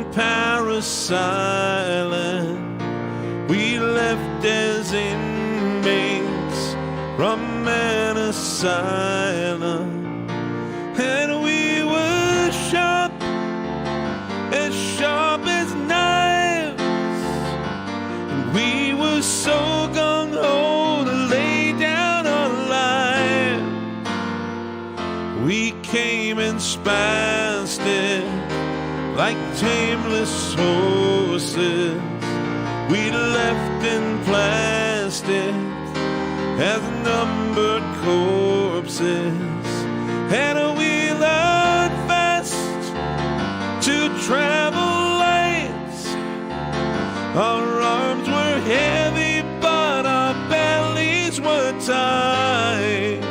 on Paris Island. We left as inmates from Manus Island, and we were sharp as knives, and we were so gung-ho to lay down our lives. We came in spastic like tameless horses. We left in plastic as numbered corpses, and we learned fast to travel light. Our arms were heavy, but our bellies were tight.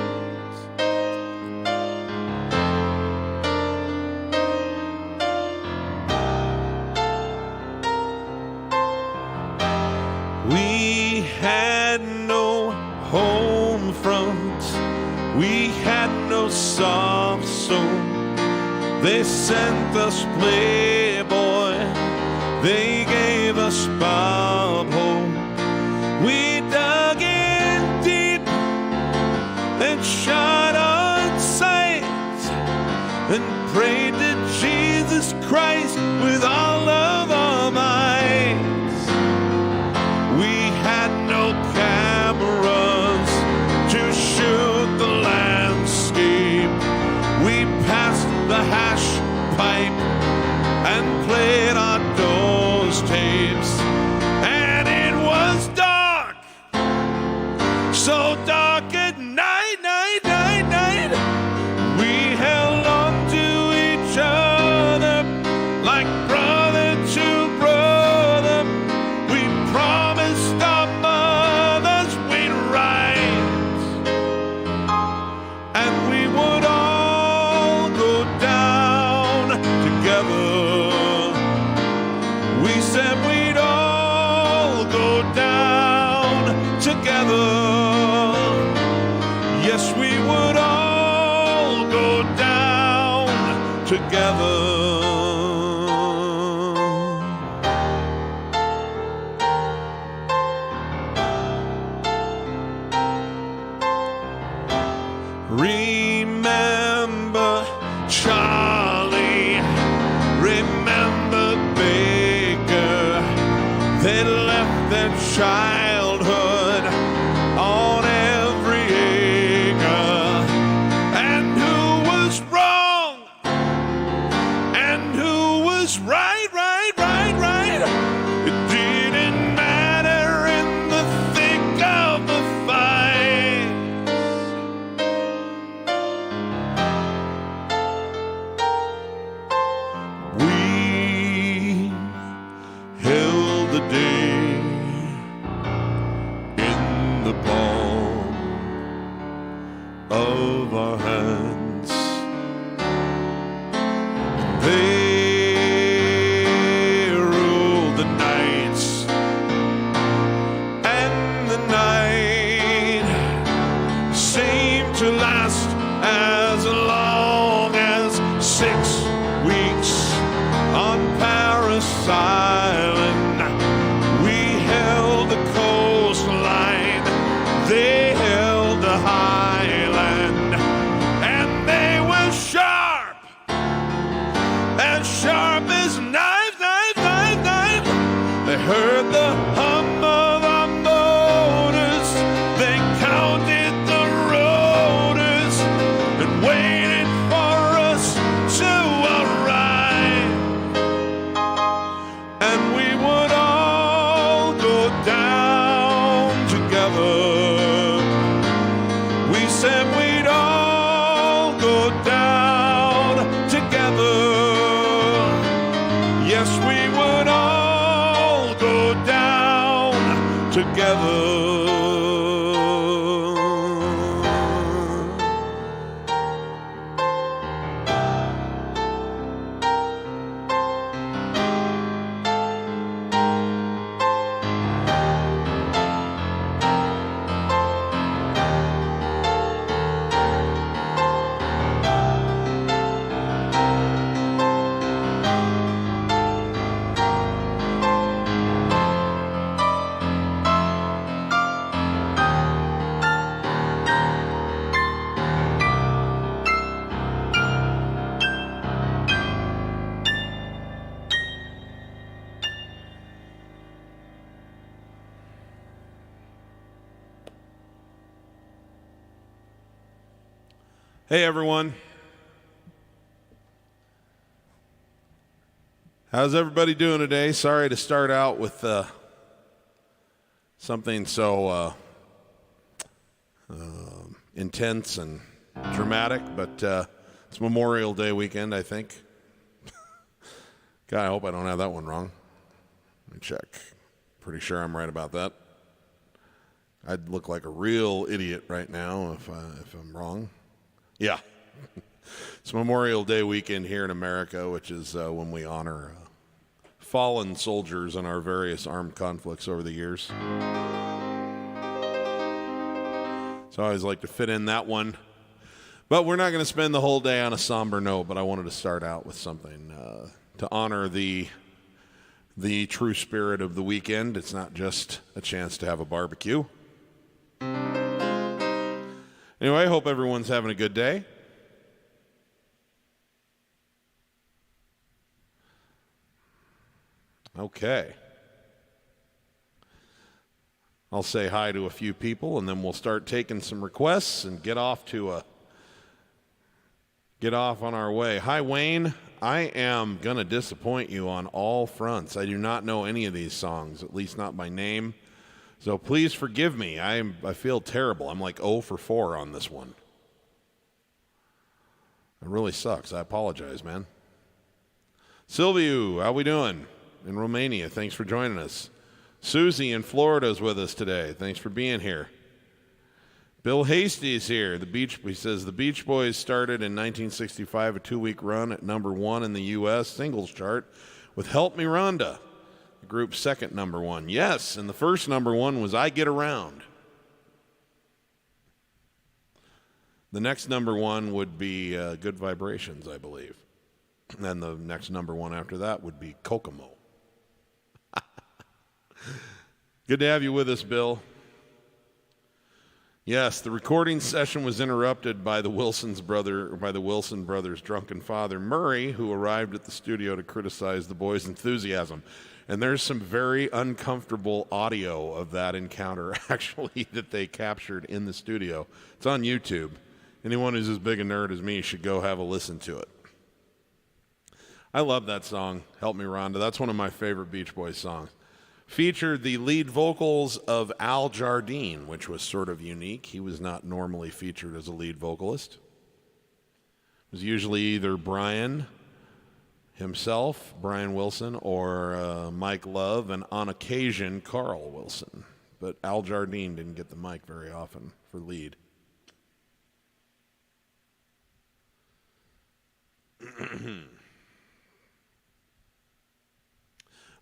We had no home front, we had no soft soul. They sent us Playboy, they gave us Bob Hope. We dug in deep and shot on sight and prayed to Jesus Christ with all of our minds. We had no cameras to shoot the landscape. We passed the hash pipe and played our Doors tapes. And it was dark, so dark at night, night, night, night. We held on to each other like brother to brother. We promised our mothers we'd rise, and we would all go down together. We said we'd all go down together. Yes, we would all go down together. Remember Charlie, remember Baker. They left their childhood on every acre. And who was wrong? And who was right, right, right, right? It didn't matter in the thick of the fight. We held the day in the palm of our hands. They ruled the nights, and the night seemed to last as long as 6 weeks on Paris Island. We held the coastline, they held the highland, and they were sharp as knives, knives, knives, knives. They heard the hum of our motors, they counted the rotors and waited for us to arrive. And we would all go down together. We said we'd all go down together. Yes, we would all go down together. Hey, everyone. How's everybody doing today? Sorry to start out with something so intense and dramatic, but it's Memorial Day weekend, I think. God, I hope I don't have that one wrong. Let me check. Pretty sure I'm right about that. I'd look like a real idiot right now if I'm wrong. Yeah. It's Memorial Day weekend here in America, which is when we honor fallen soldiers in our various armed conflicts over the years. So I always like to fit in that one. But we're not going to spend the whole day on a somber note, but I wanted to start out with something to honor the true spirit of the weekend. It's not just a chance to have a barbecue. Anyway, I hope everyone's having a good day. Okay. I'll say hi to a few people, and then we'll start taking some requests and get off on our way. Hi, Wayne. I am going to disappoint you on all fronts. I do not know any of these songs, at least not by name. So please forgive me. I feel terrible. I'm like 0 for 4 on this one. It really sucks. I apologize, man. Silviu, how we doing? In Romania, thanks for joining us. Susie in Florida is with us today. Thanks for being here. Bill Hasty's here. He says the Beach Boys started in 1965, a 2-week run at #1 in the U.S. singles chart with Help Me Rhonda, the group's second #1. Yes, and the first #1 was I Get Around. The next #1 would be Good Vibrations, I believe. And then the next #1 after that would be Kokomo. Good to have you with us, Bill. Yes, the recording session was interrupted by the Wilson brothers' drunken father, Murray, who arrived at the studio to criticize the boys' enthusiasm. And there's some very uncomfortable audio of that encounter, actually, that they captured in the studio. It's on YouTube. Anyone who's as big a nerd as me should go have a listen to it. I love that song, Help Me Rhonda. That's one of my favorite Beach Boys songs. Featured the lead vocals of Al Jardine, which was sort of unique. He was not normally featured as a lead vocalist. It was usually either Bryan himself, Bryan Wilson, or Mike Love, and on occasion, Carl Wilson. But Al Jardine didn't get the mic very often for lead.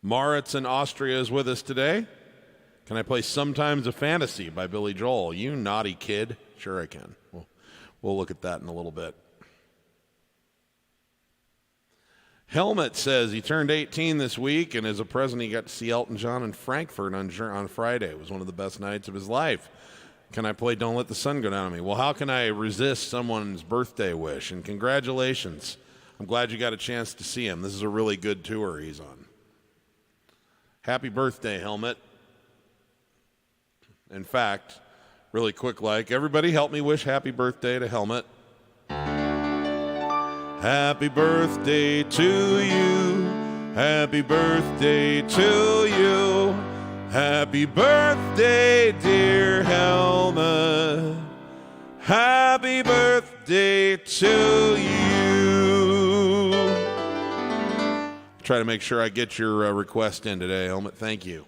Maritz in Austria is with us today. Can I play Sometimes a Fantasy by Billy Joel? You naughty kid. Sure I can. We'll look at that in a little bit. Helmet says he turned 18 this week, and as a present he got to see Elton John in Frankfurt on Friday. It was one of the best nights of his life. Can I play Don't Let the Sun Go Down on Me? Well, how can I resist someone's birthday wish? And congratulations. I'm glad you got a chance to see him. This is a really good tour he's on. Happy birthday, Helmet. In fact, really quick everybody help me wish happy birthday to Helmet. Happy birthday to you. Happy birthday to you. Happy birthday, dear Helmet. Happy birthday to you. Try to make sure I get your request in today, Helmet. Thank you.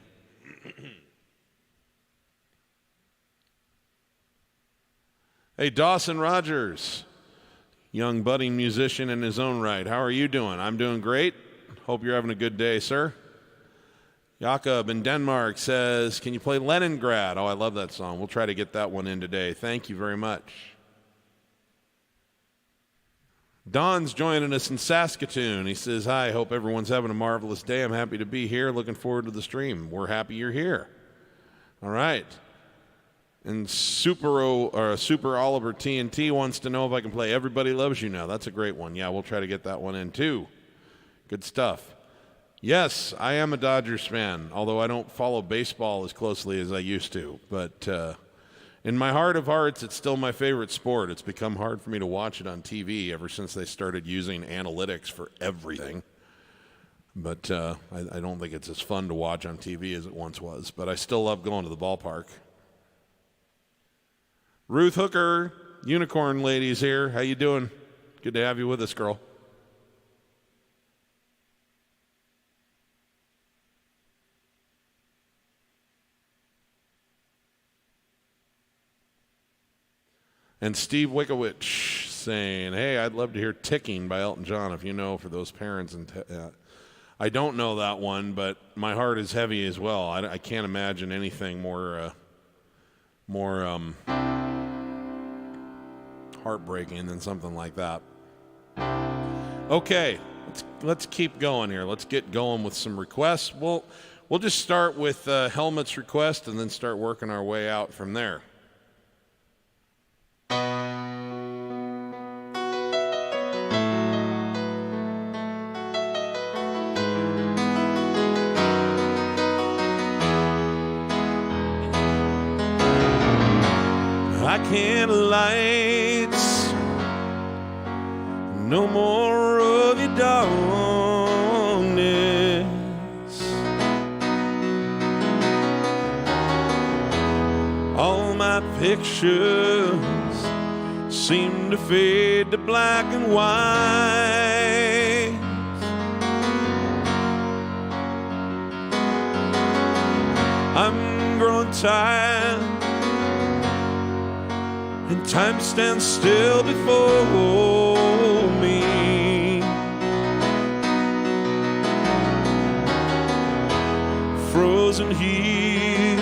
Hey, Dawson Rogers, young budding musician in his own right. How are you doing? I'm doing great. Hope you're having a good day, sir. Jakob in Denmark says, can you play Leningrad? Oh, I love that song. We'll try to get that one in today. Thank you very much. Don's joining us in Saskatoon. He says, hi, hope everyone's having a marvelous day. I'm happy to be here. Looking forward to the stream. We're happy you're here. All right. And Super Oliver TNT wants to know if I can play Everybody Loves You Now. That's a great one. Yeah, we'll try to get that one in too. Good stuff. Yes, I am a Dodgers fan, although I don't follow baseball as closely as I used to. But In my heart of hearts, it's still my favorite sport. It's become hard for me to watch it on TV ever since they started using analytics for everything. But I don't think it's as fun to watch on TV as it once was. But I still love going to the ballpark. Ruth Hooker, Unicorn Ladies here. How you doing? Good to have you with us, girl. And Steve Wickowicz saying, hey, I'd love to hear Ticking by Elton John, if you know, for those parents. And I don't know that one, but my heart is heavy as well. I can't imagine anything more heartbreaking than something like that. Okay, let's keep going here. Let's get going with some requests. We'll just start with Helmut's request and then start working our way out from there. I can't lights, no more of your darkness. All my pictures seem to fade to black and white. I'm growing tired, and time stands still before me. Frozen here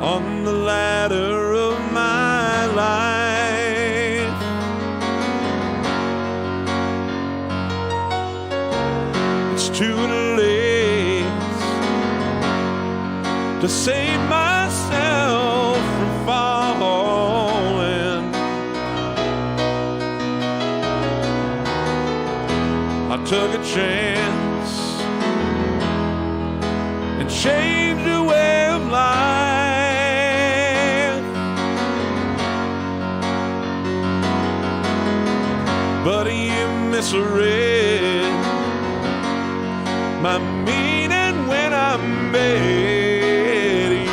on the ladder of my life. It's too late to save myself from falling. I took a chance and changed the way of life, but you misread my meaning when I met you.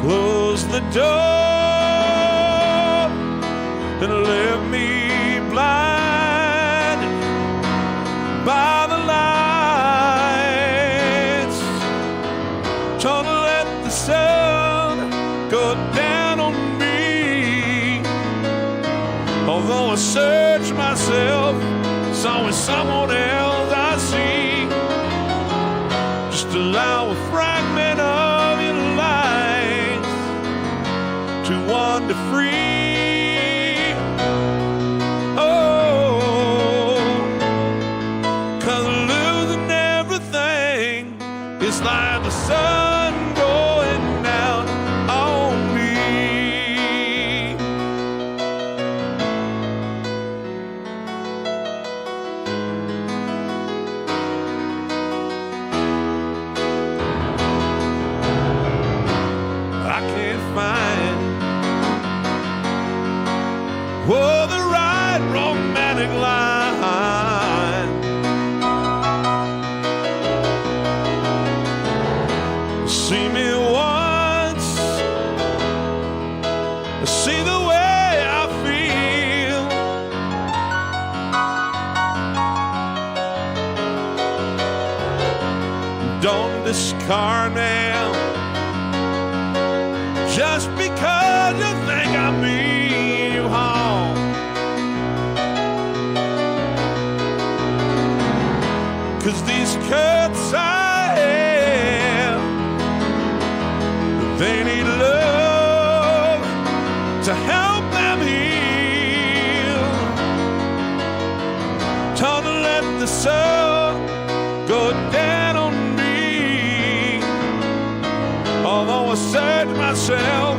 Close the door and left me blinded by the lights. Trying to let the sun go down on me. Although I search myself, it's always someone else I see. Just allow a fragment of your life to wander free. It's like the sun going down on me. I can't find the right romantic line. See me once, see the way I feel. Don't discard me just because you think I mean you harm. Cause these cuts I have, they need love to help them heal. Time to let the sun go down on me. Although I search myself,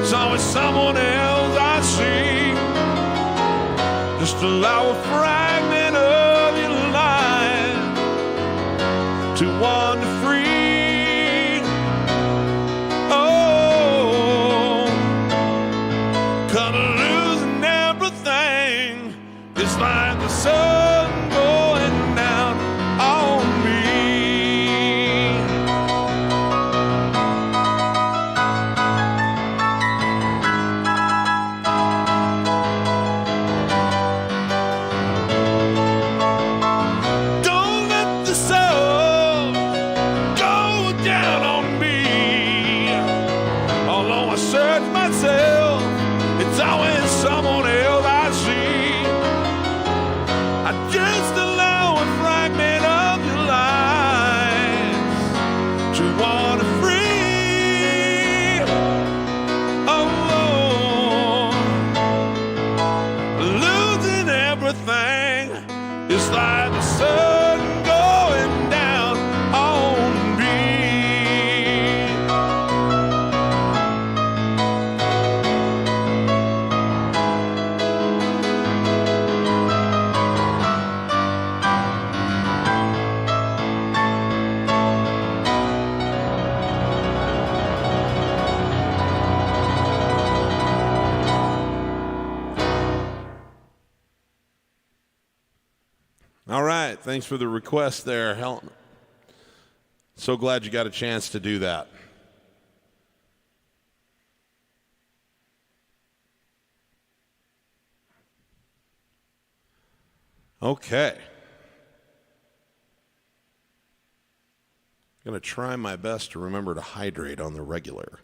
it's always someone else I see. Just allow a fragment of your life to wander free. Oh, 'cause losing everything is like the sun going down on me. Don't let the sun go down on me. Although I search myself, it's always someone else I see. I just allow a fragment of your life to wander free. Oh, losing everything is like the sun going down on me. All right, thanks for the request there, Elton. So glad you got a chance to do that. Okay. I'm going to try my best to remember to hydrate on the regular.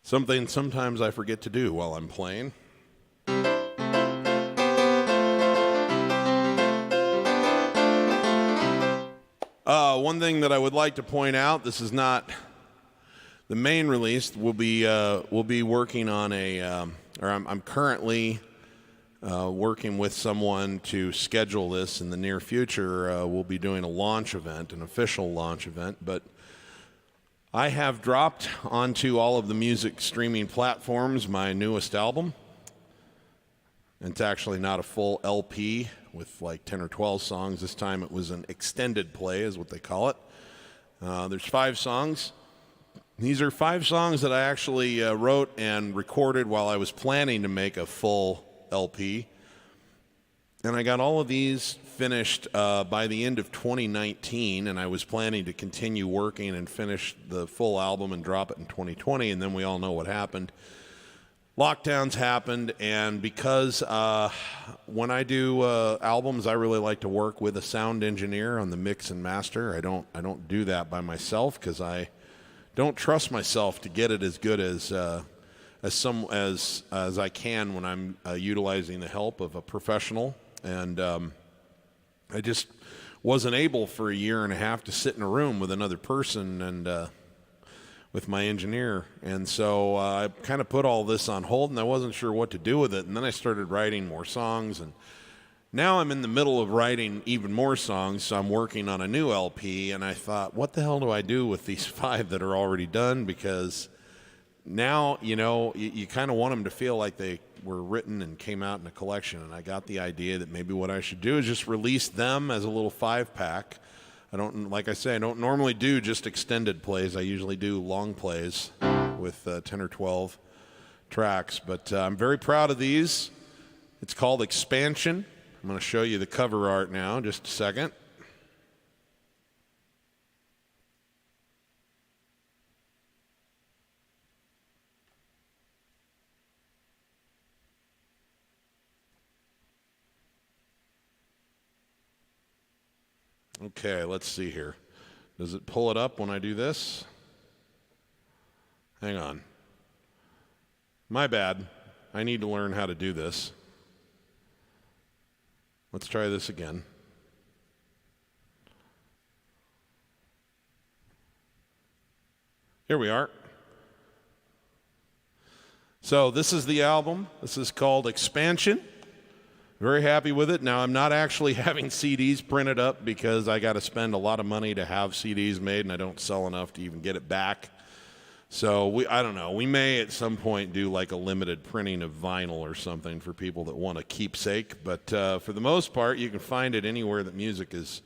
Something sometimes I forget to do while I'm playing. One thing that I would like to point out, this is not the main release. We'll be working on I'm currently working with someone to schedule this in the near future. We'll be doing a launch event, an official launch event, but I have dropped onto all of the music streaming platforms my newest album. It's actually not a full LP with like 10 or 12 songs. This time it was an extended play is what they call it. There's 5 songs. These are 5 songs that I actually wrote and recorded while I was planning to make a full LP. And I got all of these finished by the end of 2019, and I was planning to continue working and finish the full album and drop it in 2020, and then we all know what happened. Lockdowns happened, and because when I do albums, I really like to work with a sound engineer on the mix and master. I don't do that by myself because I don't trust myself to get it as good as I can when I'm utilizing the help of a professional. And I just wasn't able for a year and a half to sit in a room with another person and with my engineer. And so I kind of put all this on hold, and I wasn't sure what to do with it. And then I started writing more songs, and now I'm in the middle of writing even more songs, so I'm working on a new LP. And I thought, what the hell do I do with these 5 that are already done? Because now, you kind of want them to feel like they were written and came out in a collection. And I got the idea that maybe what I should do is just release them as a little 5-pack. Like I say, I don't normally do just extended plays. I usually do long plays with 10 or 12 tracks. But I'm very proud of these. It's called Expansion. I'm going to show you the cover art now, just a second. Okay, let's see here. Does it pull it up when I do this? Hang on. My bad. I need to learn how to do this. Let's try this again. Here we are. So this is the album. This is called Expansion. Very happy with it. Now, I'm not actually having CDs printed up because I got to spend a lot of money to have CDs made, and I don't sell enough to even get it back. So I don't know. We may at some point do like a limited printing of vinyl or something for people that want a keepsake. But for the most part, you can find it anywhere that music is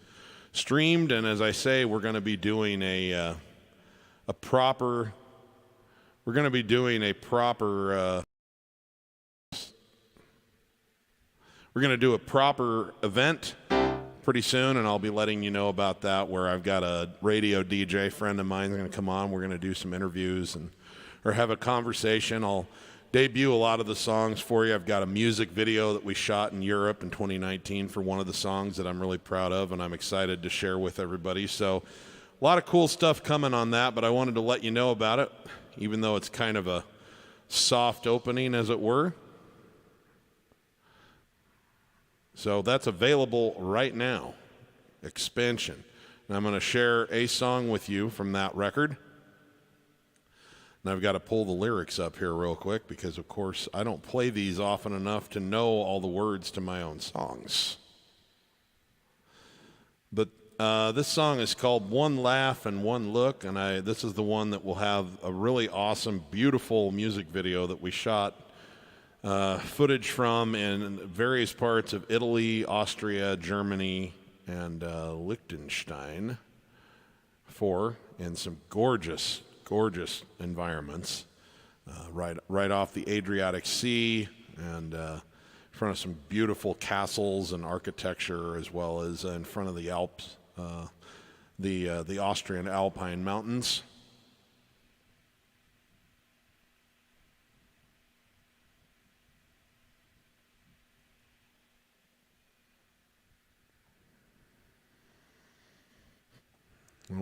streamed. And as I say, we're going to be doing a proper. We're going to be doing a proper. We're going to do a proper event pretty soon, and I'll be letting you know about that, where I've got a radio DJ friend of mine going to come on. We're going to do some interviews or have a conversation. I'll debut a lot of the songs for you. I've got a music video that we shot in Europe in 2019 for one of the songs that I'm really proud of, and I'm excited to share with everybody. So a lot of cool stuff coming on that, but I wanted to let you know about it, even though it's kind of a soft opening, as it were. So that's available right now, Expansion. And I'm going to share a song with you from that record. And I've got to pull the lyrics up here real quick because, of course, I don't play these often enough to know all the words to my own songs. But this song is called One Laugh and One Look, and this is the one that will have a really awesome, beautiful music video that we shot footage from in various parts of Italy, Austria, Germany, and Liechtenstein in some gorgeous, gorgeous environments right off the Adriatic Sea and in front of some beautiful castles and architecture, as well as in front of the Alps, the Austrian Alpine Mountains.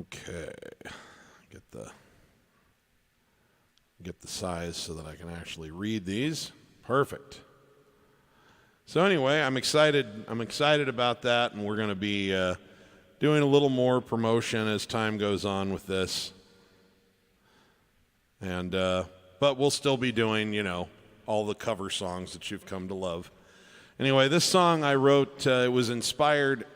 Okay, get the size so that I can actually read these. Perfect. So anyway, I'm excited about that, and we're going to be doing a little more promotion as time goes on with this. And but we'll still be doing, all the cover songs that you've come to love. Anyway, this song I wrote, it was inspired.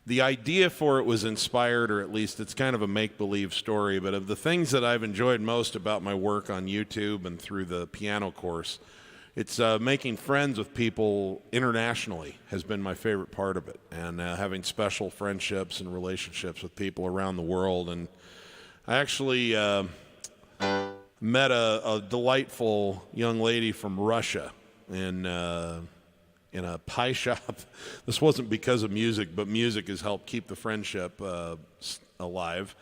The idea for it was inspired, or at least it's kind of a make-believe story, but of the things that I've enjoyed most about my work on YouTube and through the piano course, it's making friends with people internationally has been my favorite part of it, and having special friendships and relationships with people around the world. And I actually met a delightful young lady from Russia in a pie shop. This wasn't because of music, but music has helped keep the friendship alive.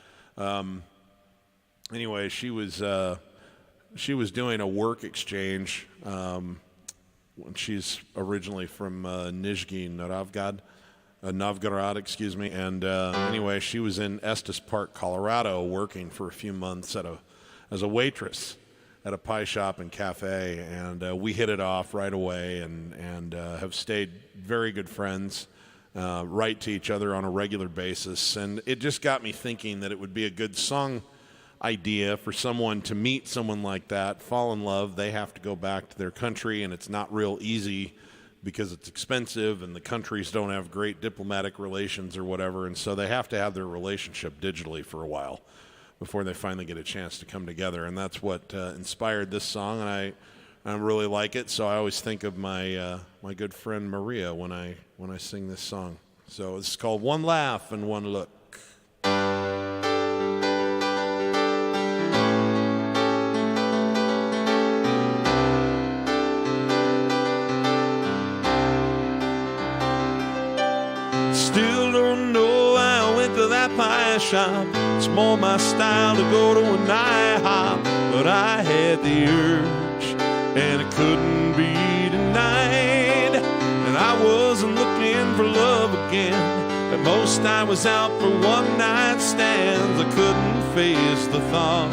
Anyway, she was doing a work exchange. She's originally from Nizhny Novgorod, excuse me. And anyway, she was in Estes Park, Colorado, working for a few months as a waitress at a pie shop and cafe, and we hit it off right away, and have stayed very good friends, write to each other on a regular basis. And it just got me thinking that it would be a good song idea for someone to meet someone like that, fall in love. They have to go back to their country, and it's not real easy because it's expensive, and the countries don't have great diplomatic relations or whatever, and so they have to have their relationship digitally for a while before they finally get a chance to come together. And that's what inspired this song, and I really like it. So I always think of my my good friend Maria when I sing this song. So it's called One Laugh and One Look. Still don't know how I went to that pie shop. It's more my style to go to an IHOP, but I had the urge, and it couldn't be denied. And I wasn't looking for love again. At most I was out for one-night stands. I couldn't face the thought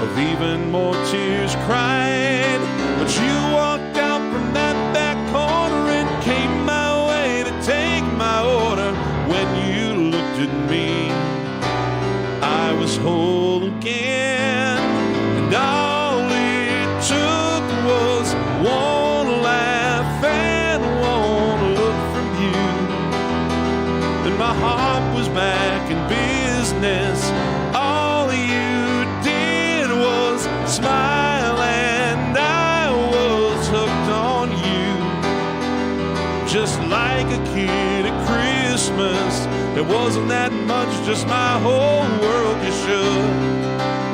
of even more tears cried. But you walked out from that back corner and came my way to take my order. When you looked at me, I was whole again, and all it took was one laugh and one look from you. Then my heart was back in business. All you a kid at Christmas. It wasn't that much, just my whole world you shook.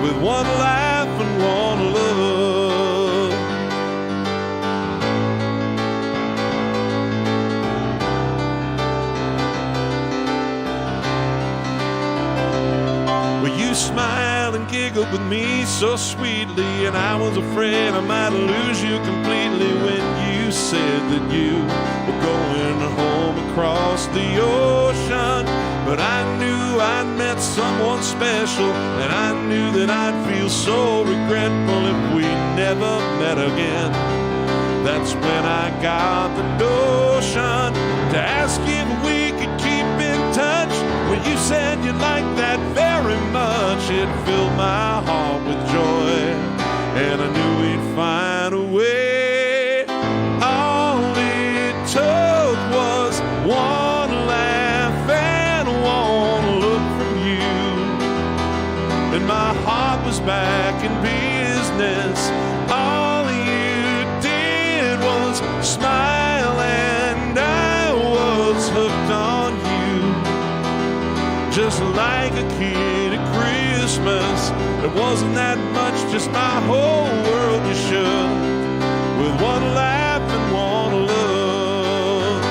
With one laugh and one look. Well, you smiled and giggled with me so sweetly, and I was afraid I might lose you completely when you said that you were going home across the ocean. But I knew I'd met someone special, and I knew that I'd feel so regretful if we never met again. That's when I got the notion to ask if we could keep in touch. When you said you liked that very much, it filled my heart with joy, and I knew we'd find a way. All it took was one laugh and one look from you, and my heart was back in business. All you did was smile, and I was hooked on you. Just like a kid at Christmas, it wasn't that much, just my whole world you shook. With one laugh and one look.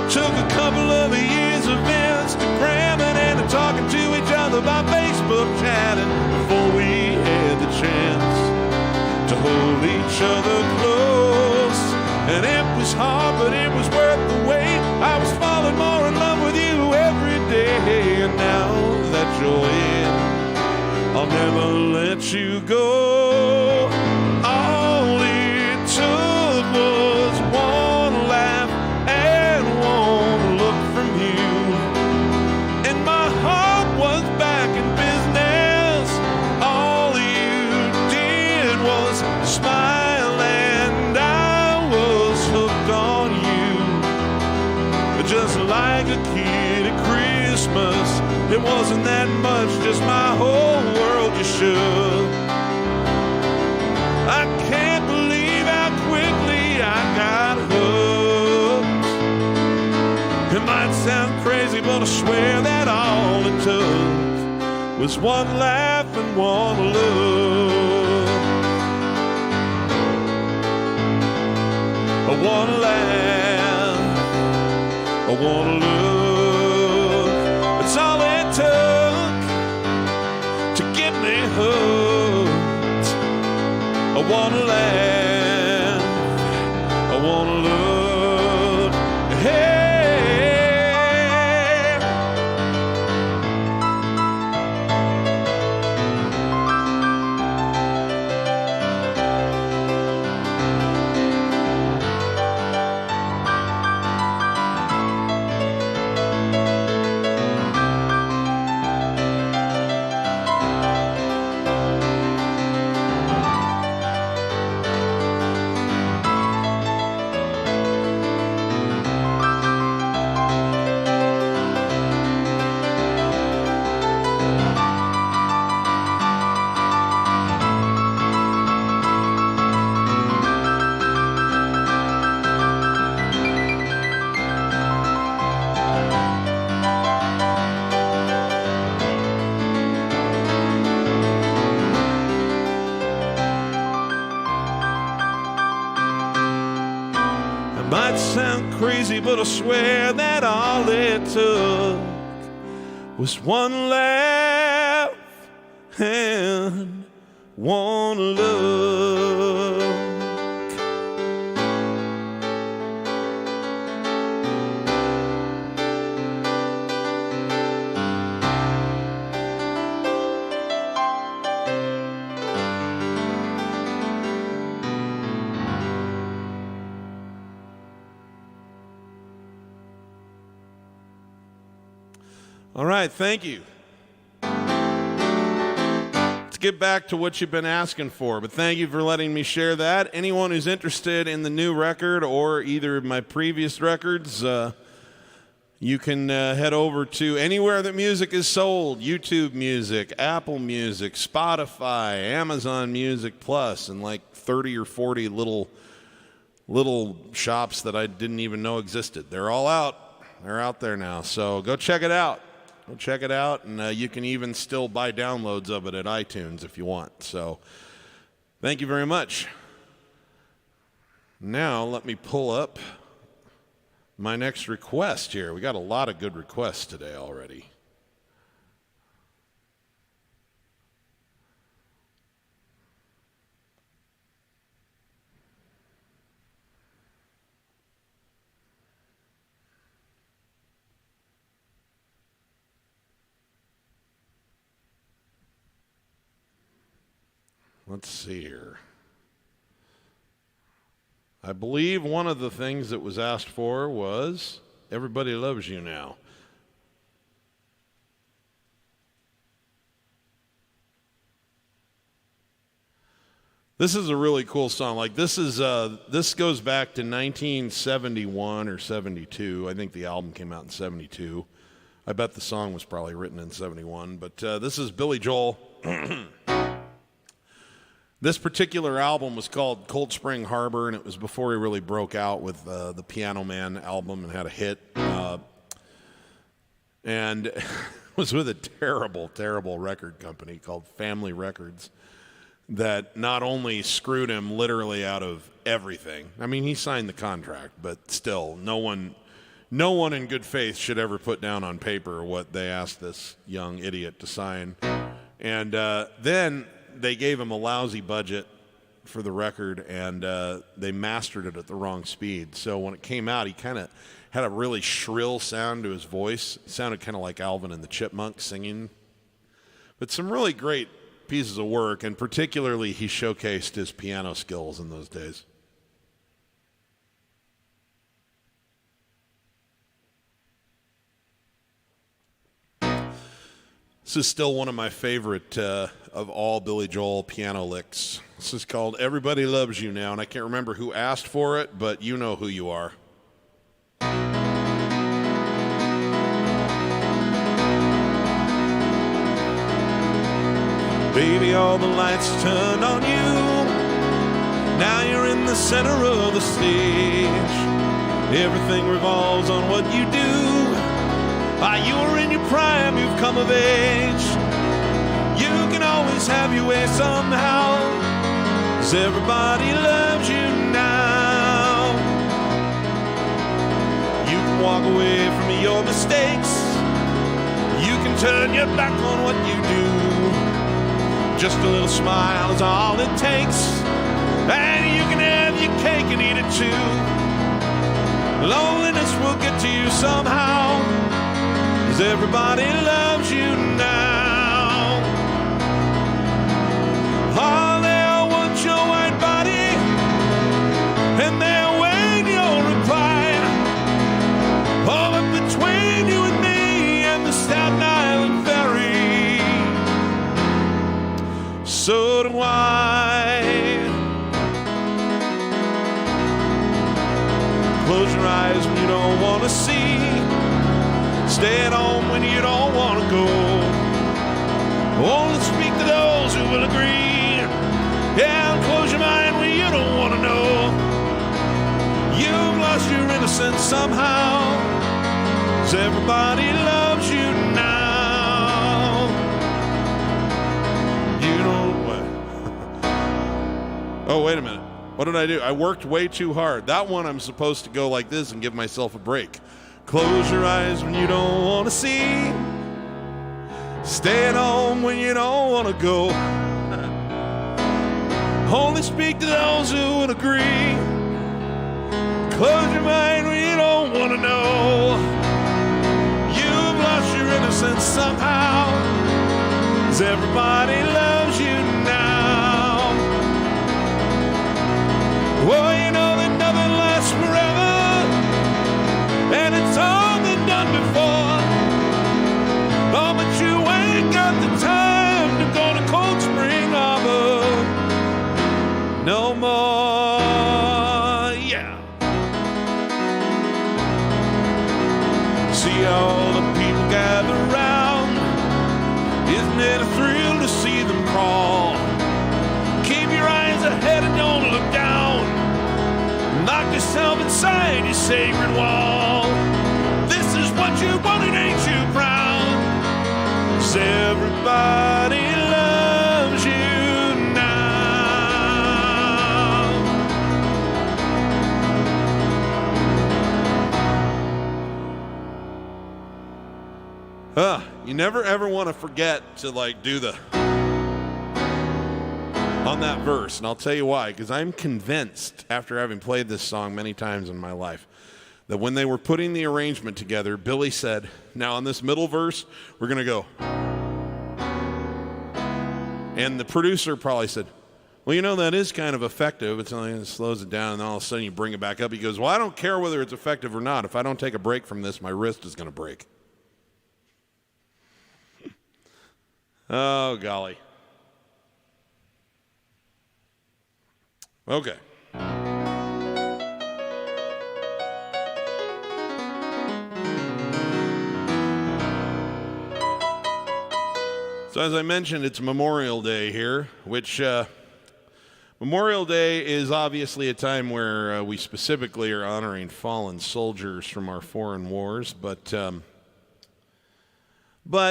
Took a couple of years of Instagramming and talking to each other by Facebook chatting before we had the chance to hold each other close. And it was hard, but it was worth the wait. I was falling more in love with you every day. And now that you're in, I'll never let you go. All it took was one laugh and one look from you, and my heart was back in business. All you did was smile, and I was hooked on you. Just like a kid at Christmas, it wasn't that much, just my whole world you shook. I can't believe how quickly I got hooked. It might sound crazy, but I swear that all it took was one laugh and one look. One laugh, I wanna look. It's all it took to get me hooked. I wanna laugh, I wanna look. Hey. Might sound crazy, but I swear that all it took was one laugh and one look. All right, thank you. Let's get back to what you've been asking for, but thank you for letting me share that. Anyone who's interested in the new record or either of my previous records, you can head over to anywhere that music is sold: YouTube Music, Apple Music, Spotify, Amazon Music Plus, and like 30 or 40 little little shops that I didn't even know existed. They're all out. They're out there now. So go check it out. Go check it out, and you can even still buy downloads of it at iTunes if you want. So thank you very much. Now let me pull up my next request here. We got a lot of good requests today already. Let's see here. I believe one of the things that was asked for was Everybody Loves You Now. This is a really cool song. Like this goes back to 1971 or 72. I think the album came out in 72. I bet the song was probably written in 71. But this is Billy Joel. This particular album was called Cold Spring Harbor, and it was before he really broke out with the Piano Man album and had a hit. And it was with a terrible, terrible record company called Family Records that not only screwed him literally out of everything. I mean, he signed the contract, but still, no one in good faith should ever put down on paper what they asked this young idiot to sign. And then they gave him a lousy budget for the record, and they mastered it at the wrong speed. So when it came out, he kind of had a really shrill sound to his voice. It sounded kind of like Alvin and the Chipmunks singing. But some really great pieces of work, and particularly he showcased his piano skills in those days. This is still one of my favorite of all Billy Joel piano licks. This is called Everybody Loves You Now, and I can't remember who asked for it, but you know who you are. Baby, all the lights turned on you. Now you're in the center of the stage. Everything revolves on what you do. You were in your prime, you've come of age. You can always have your way somehow, 'cause everybody loves you now. You can walk away from your mistakes. You can turn your back on what you do. Just a little smile is all it takes, and you can have your cake and eat it too. Loneliness will get to you somehow, 'cause everybody loves you now. Oh, they'll want your white body, and they'll wait your reply. Oh, but between you and me and the Staten Island Ferry, so do I. Close your eyes when you don't want to see. Stay at home when you don't want to go. Only speak to those who will agree. Yeah, and close your mind when you don't want to know. You've lost your innocence somehow, 'cause everybody loves you now. You know what? Oh, wait a minute. What did I do? I worked way too hard. That one I'm supposed to go like this and give myself a break. Close your eyes when you don't want to see. Stay at home when you don't want to go. Only speak to those who would agree. Close your mind when you don't want to know. You've lost your innocence somehow, 'cause everybody loves you now. Well, you know that nothing lasts forever, and it's all been done before. Oh, but you ain't got the time to go to Cold Spring Harbor no more, yeah. See all the people gather round. Isn't it a thrill to see them crawl? Keep your eyes ahead and don't look down. yourself inside your sacred wall. This is what you wanted, ain't you proud? 'Cause everybody loves you now. You never ever want to forget to like do the on that verse, and I'll tell you why, because I'm convinced, after having played this song many times in my life, that when they were putting the arrangement together, Billy said, now on this middle verse, we're going to go. And the producer probably said, well, you know, that is kind of effective. It's only it slows it down, and then all of a sudden you bring it back up. He goes, well, I don't care whether it's effective or not. If I don't take a break from this, my wrist is going to break. Oh, golly. Okay. So as I mentioned, it's Memorial Day here, which Memorial Day is obviously a time where we specifically are honoring fallen soldiers from our foreign wars, but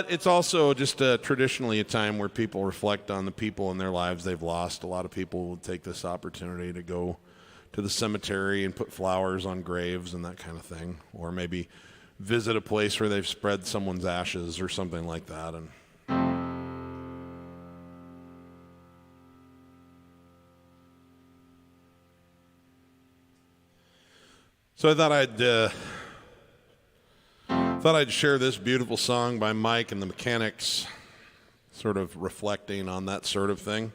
it's also just traditionally a time where people reflect on the people in their lives they've lost. A lot of people will take this opportunity to go to the cemetery and put flowers on graves and that kind of thing, or maybe visit a place where they've spread someone's ashes or something like that. And so I thought I'd share this beautiful song by Mike and the Mechanics, sort of reflecting on that sort of thing.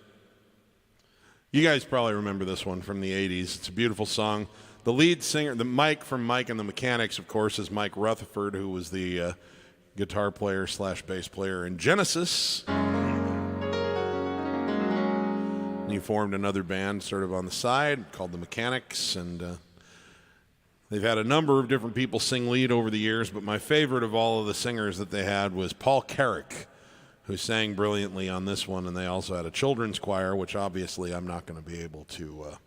You guys probably remember this one from the 80s. It's a beautiful song. The lead singer, the Mike from Mike and the Mechanics, of course, is Mike Rutherford, who was the guitar player / bass player in Genesis. And he formed another band sort of on the side called the Mechanics, and they've had a number of different people sing lead over the years, but my favorite of all of the singers that they had was Paul Carrick, who sang brilliantly on this one, and they also had a children's choir, which obviously I'm not going to be able to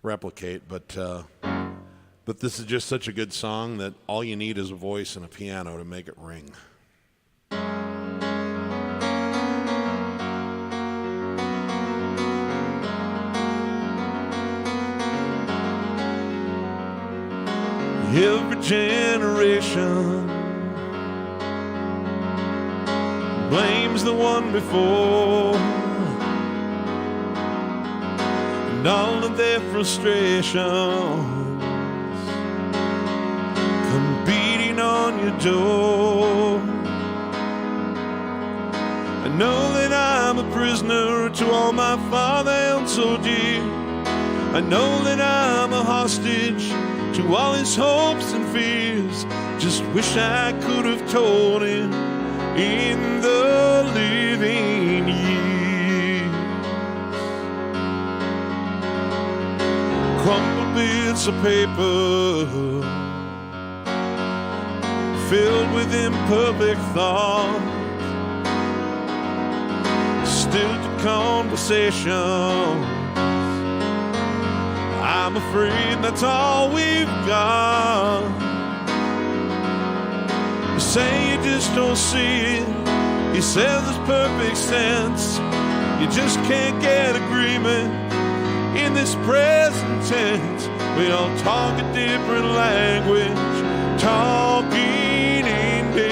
replicate, but this is just such a good song that all you need is a voice and a piano to make it ring. Every generation blames the one before, and all of their frustrations come beating on your door. I know that I'm a prisoner to all my father held so dear. I know that I'm a hostage to all his hopes and fears. Just wish I could have told him in the living years. Crumpled bits of paper filled with imperfect thought, stilted conversation. I'm afraid that's all we've got. You say you just don't see it. He says it's perfect sense. You just can't get agreement in this present tense. We all talk a different language, talking in defense.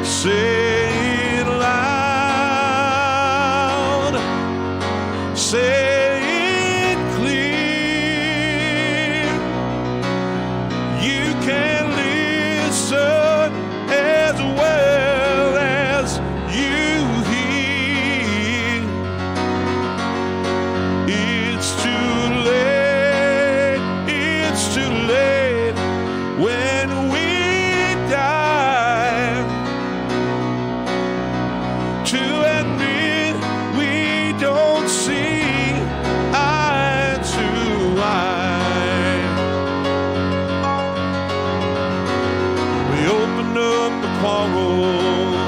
Say it loud. Say it clear. You can listen as well as you hear. It's too late when we die to admit we don't see eye to eye. We opened up the quarrel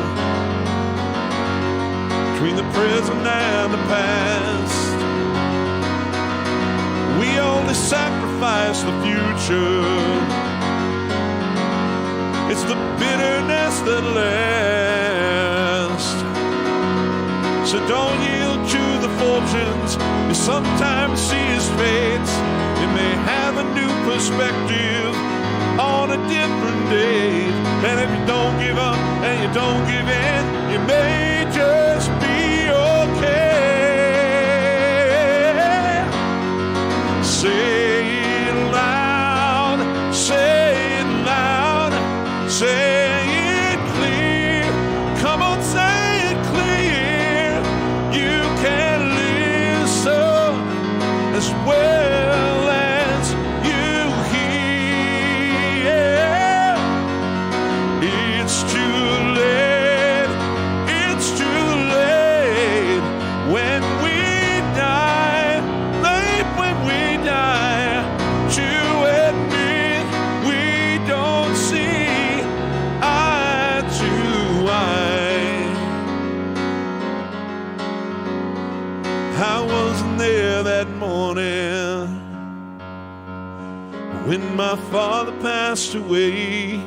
between the present and the past. sacrifice the future. It's the bitterness that lasts. So don't yield to the fortunes you sometimes see as fates. You may have a new perspective on a different day. And if you don't give up and you don't give in, you may just be okay. Say it loud, say it loud, say it clear. Come on, say it clear. You can listen as well as you hear. It's too late, it's too late when we die, late when we die, to admit we don't see eye to eye. I wasn't there that morning when my father passed away.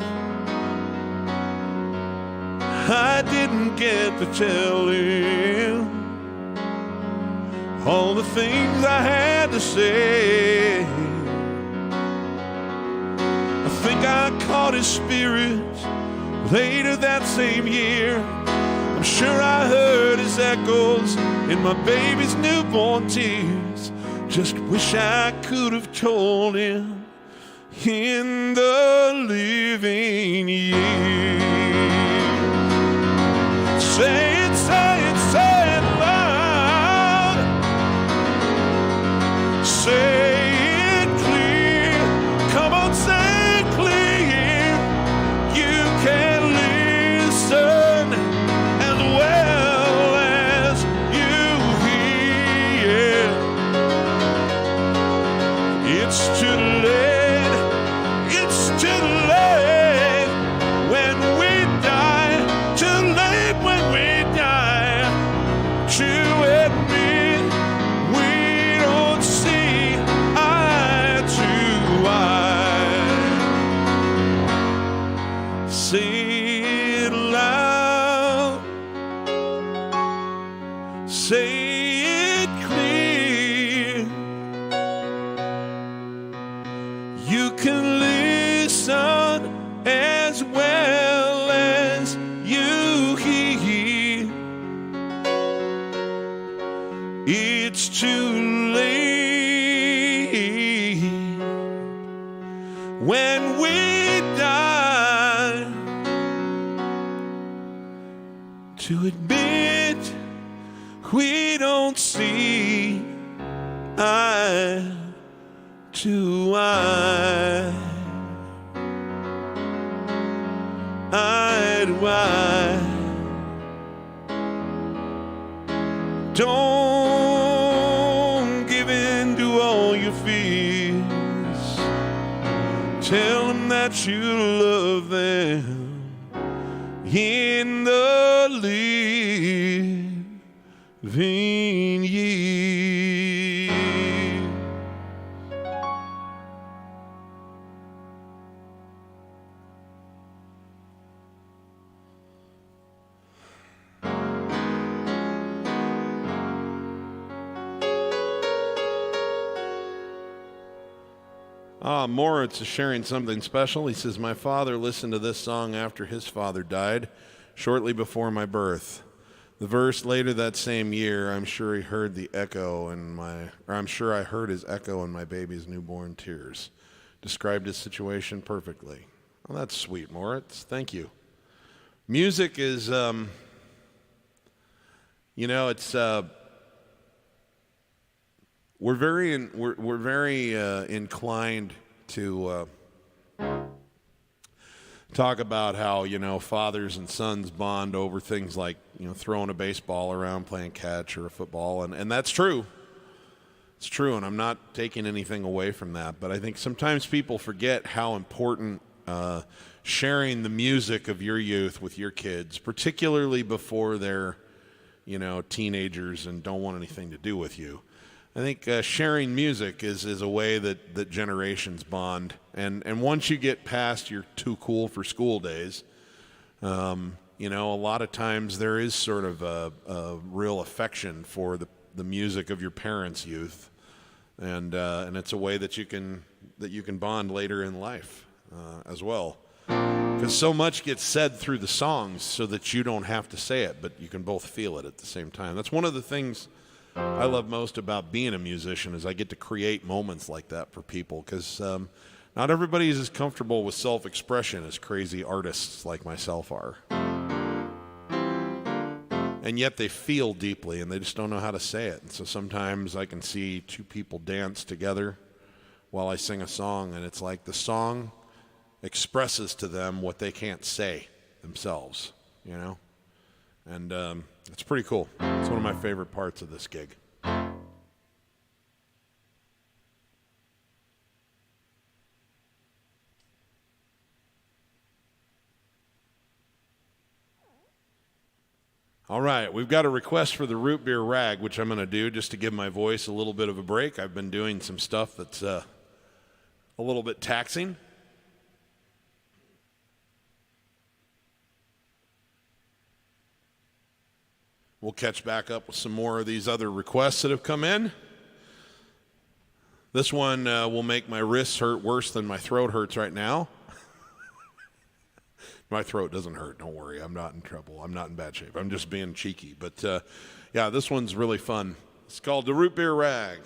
I didn't get to tell him all the things I had to say. I think I caught his spirit later that same year. I'm sure I heard his echoes in my baby's newborn tears. Just wish I could have told him in the living years. Say it, say it, say it loud. Say it clear. Come on, say it clear. You can listen as well as you hear. It's too late. It's too late when we die. Too late when we die to admit we don't see eye to eye. Say it loud, say it clear. You can listen as well as you hear. It's too late when we die to admit we don't see eye to eye. Eye to eye. Don't give in to all your fears. Tell them that you love them in the living years. Moritz is sharing something special. He says, my father listened to this song after his father died, shortly before my birth. The verse later that same year, I'm sure I heard his echo in my baby's newborn tears. Described his situation perfectly. Well, that's sweet, Moritz. Thank you. Music is, it's we're very inclined to talk about how fathers and sons bond over things like throwing a baseball around, playing catch or a football, and that's true. It's true, and I'm not taking anything away from that. But I think sometimes people forget how important sharing the music of your youth with your kids, particularly before they're teenagers and don't want anything to do with you. think sharing music is a way that generations bond. And once you get past your too cool for school days, you know, a lot of times there is sort of a real affection for the music of your parents' youth, and it's a way that you can bond later in life as well. Because so much gets said through the songs so that you don't have to say it, but you can both feel it at the same time. That's one of the things I love most about being a musician, is I get to create moments like that for people, because not everybody is as comfortable with self-expression as crazy artists like myself are. And yet they feel deeply, and they just don't know how to say it. And so sometimes I can see two people dance together while I sing a song, and it's like the song expresses to them what they can't say themselves, you know? And it's pretty cool. It's one of my favorite parts of this gig. All right, we've got a request for the root beer rag, which I'm going to do just to give my voice a little bit of a break. I've been doing some stuff that's a little bit taxing. We'll catch back up with some more of these other requests that have come in. This one will make my wrists hurt worse than my throat hurts right now. My throat doesn't hurt, don't worry. I'm not in trouble. I'm not in bad shape. I'm just being cheeky. But yeah, this one's really fun. It's called the Root Beer Rag.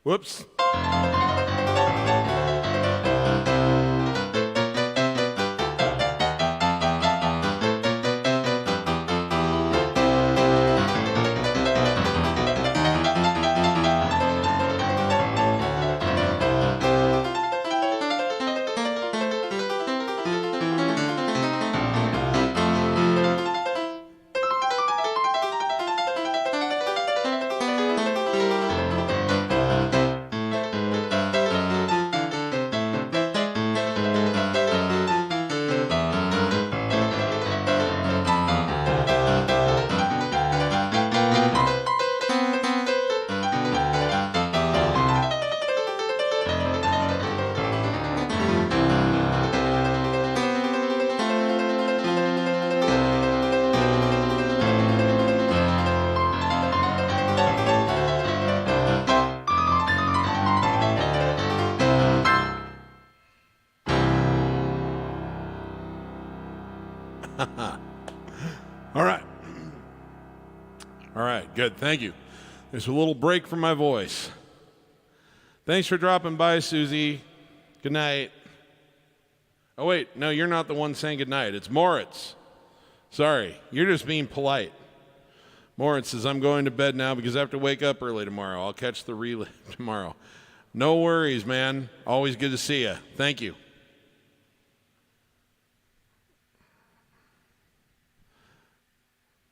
Whoops. All right, good. Thank you. There's a little break from my voice. Thanks for dropping by, Susie. Good night. Oh, wait. No, you're not the one saying good night. It's Moritz. Sorry. You're just being polite. Moritz says, I'm going to bed now because I have to wake up early tomorrow. I'll catch the relay tomorrow. No worries, man. Always good to see you. Thank you.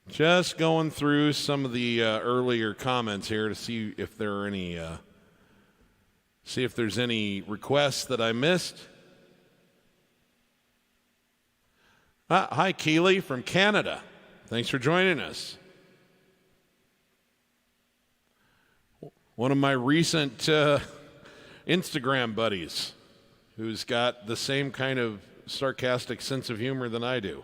Just going through some of the earlier comments here to see if there are any, see if there's any requests that I missed. Hi, Keely from Canada. Thanks for joining us. One of my recent Instagram buddies who's got the same kind of sarcastic sense of humor than I do.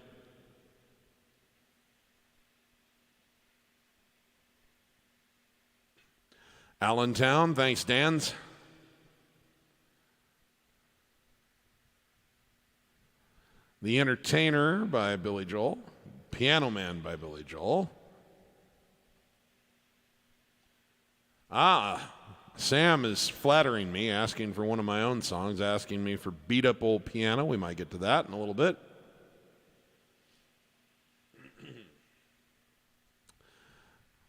Allentown, thanks, Dan's. The Entertainer by Billy Joel. Piano Man by Billy Joel. Sam is flattering me, asking for one of my own songs, asking me for Beat Up Old Piano. We might get to that in a little bit.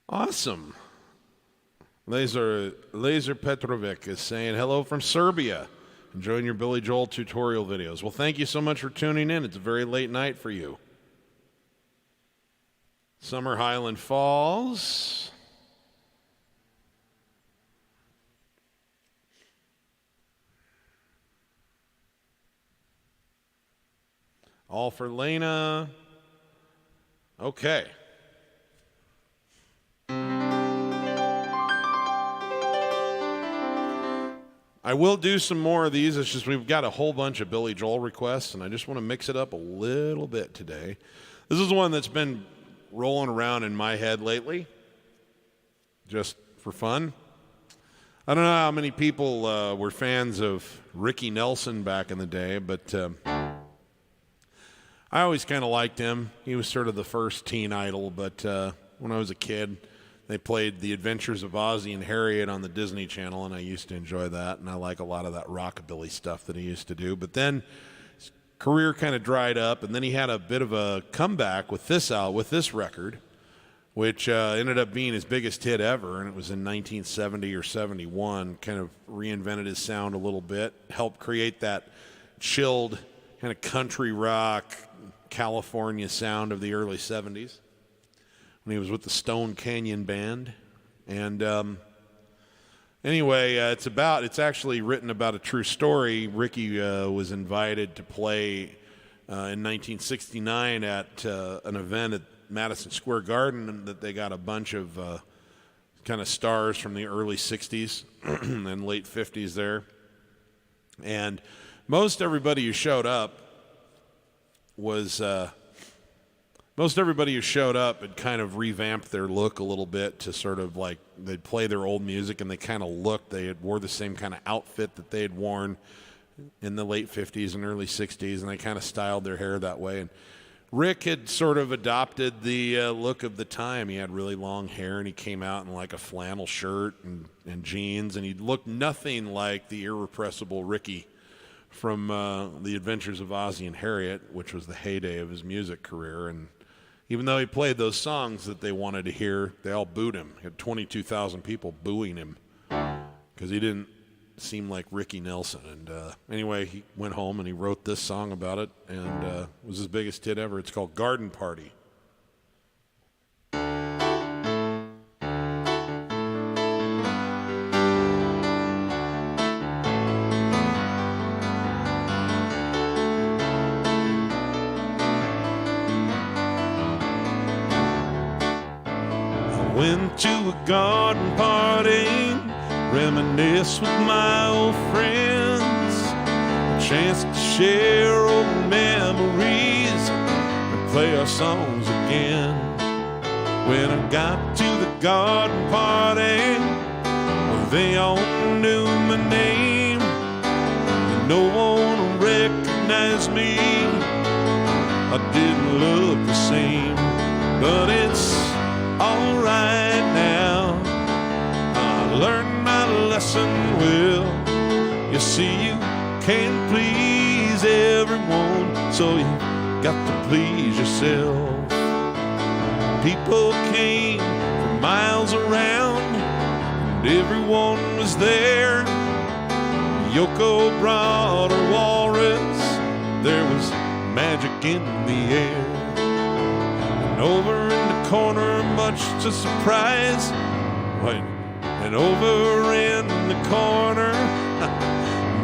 Awesome. Laser Petrovic is saying, hello from Serbia. Enjoying your Billy Joel tutorial videos. Well, thank you so much for tuning in. It's a very late night for you. Summer Highland Falls. All for Leyna. Okay. I will do some more of these. It's just we've got a whole bunch of Billy Joel requests, and I just want to mix it up a little bit today. This is one that's been rolling around in my head lately, just for fun. I don't know how many people were fans of Ricky Nelson back in the day, but I always kind of liked him. He was sort of the first teen idol, but when I was a kid, they played The Adventures of Ozzie and Harriet on the Disney Channel, and I used to enjoy that, and I like a lot of that rockabilly stuff that he used to do. But then his career kind of dried up, and then he had a bit of a comeback with this record, which ended up being his biggest hit ever, and it was in 1970 or 71, kind of reinvented his sound a little bit, helped create that chilled kind of country rock, California sound of the early 70s. When he was with the Stone Canyon Band. And anyway, it's actually written about a true story. Ricky was invited to play in 1969 at an event at Madison Square Garden, and that they got a bunch of kind of stars from the early 60s and late 50s there. And most everybody who showed up had kind of revamped their look a little bit to sort of like they'd play their old music and they kind of looked, they had wore the same kind of outfit that they had worn in the late 50s and early 60s, and they kind of styled their hair that way. And Rick had sort of adopted the look of the time. He had really long hair, and he came out in like a flannel shirt and jeans, and he looked nothing like the irrepressible Ricky from The Adventures of Ozzie and Harriet, which was the heyday of his music career. And even though he played those songs that they wanted to hear, they all booed him. He had 22,000 people booing him because he didn't seem like Ricky Nelson. And anyway, he went home and he wrote this song about it, and it was his biggest hit ever. It's called Garden Party. Went to a garden party, reminisce with my old friends, a chance to share old memories and play our songs again. When I got to the garden party, well, they all knew my name, and no one recognized me. I didn't look the same, but it's all right now. I learned my lesson well. got to please yourself. People came from miles around, and everyone was there. Yoko brought her walrus, there was magic in the air. And over in the corner, much to surprise, wait, and over in the corner,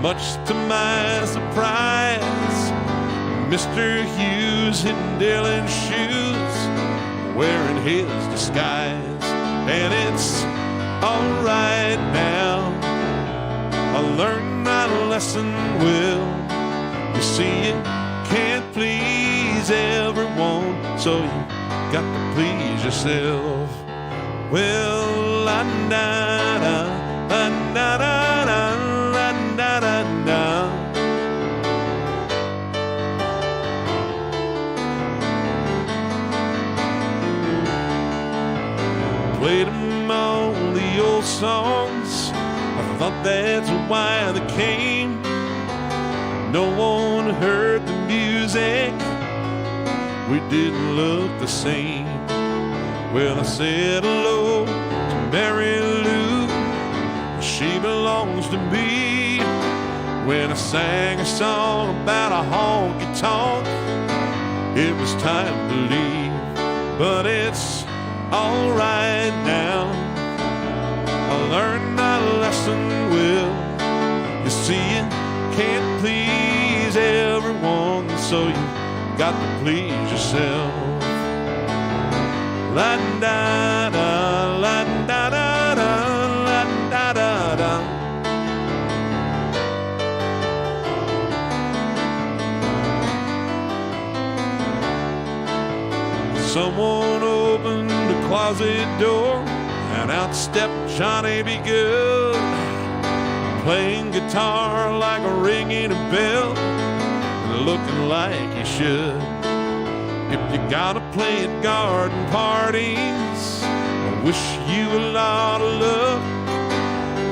much to my surprise, Mr. Hughes hidden Dylan's shoes, wearing his disguise. And it's alright now, I learned my lesson well. You see, you can't please everyone, so you got to please yourself. Well, la da da, la da da da, la da da da. Played them all the old songs, I thought that's why they came. No one heard the music, we didn't look the same. Well, I said hello to Mary Lou, she belongs to me. When I sang a song about a honky-tonk, it was time to leave. But it's alright now, I learned my lesson well. You see, you can't please everyone, so you got to please yourself. La da da, la da da da, la da da da. Someone opened the closet door, and out stepped Johnny B. Good, playing guitar like a ringing a bell, and looking like he should. If you gotta play at garden parties, I wish you a lot of luck.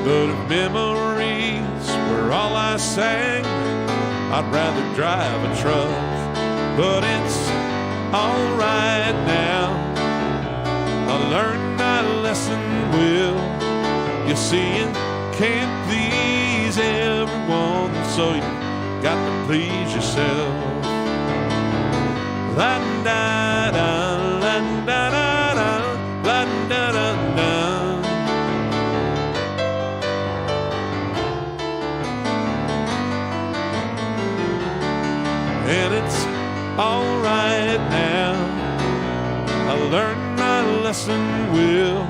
But if memories were all I sang, I'd rather drive a truck. But it's alright now, I learned my lesson well. You see, you can't please everyone, so you got to please yourself. La da da, la da da da, la da da da. And it's alright now, I learned my lesson well.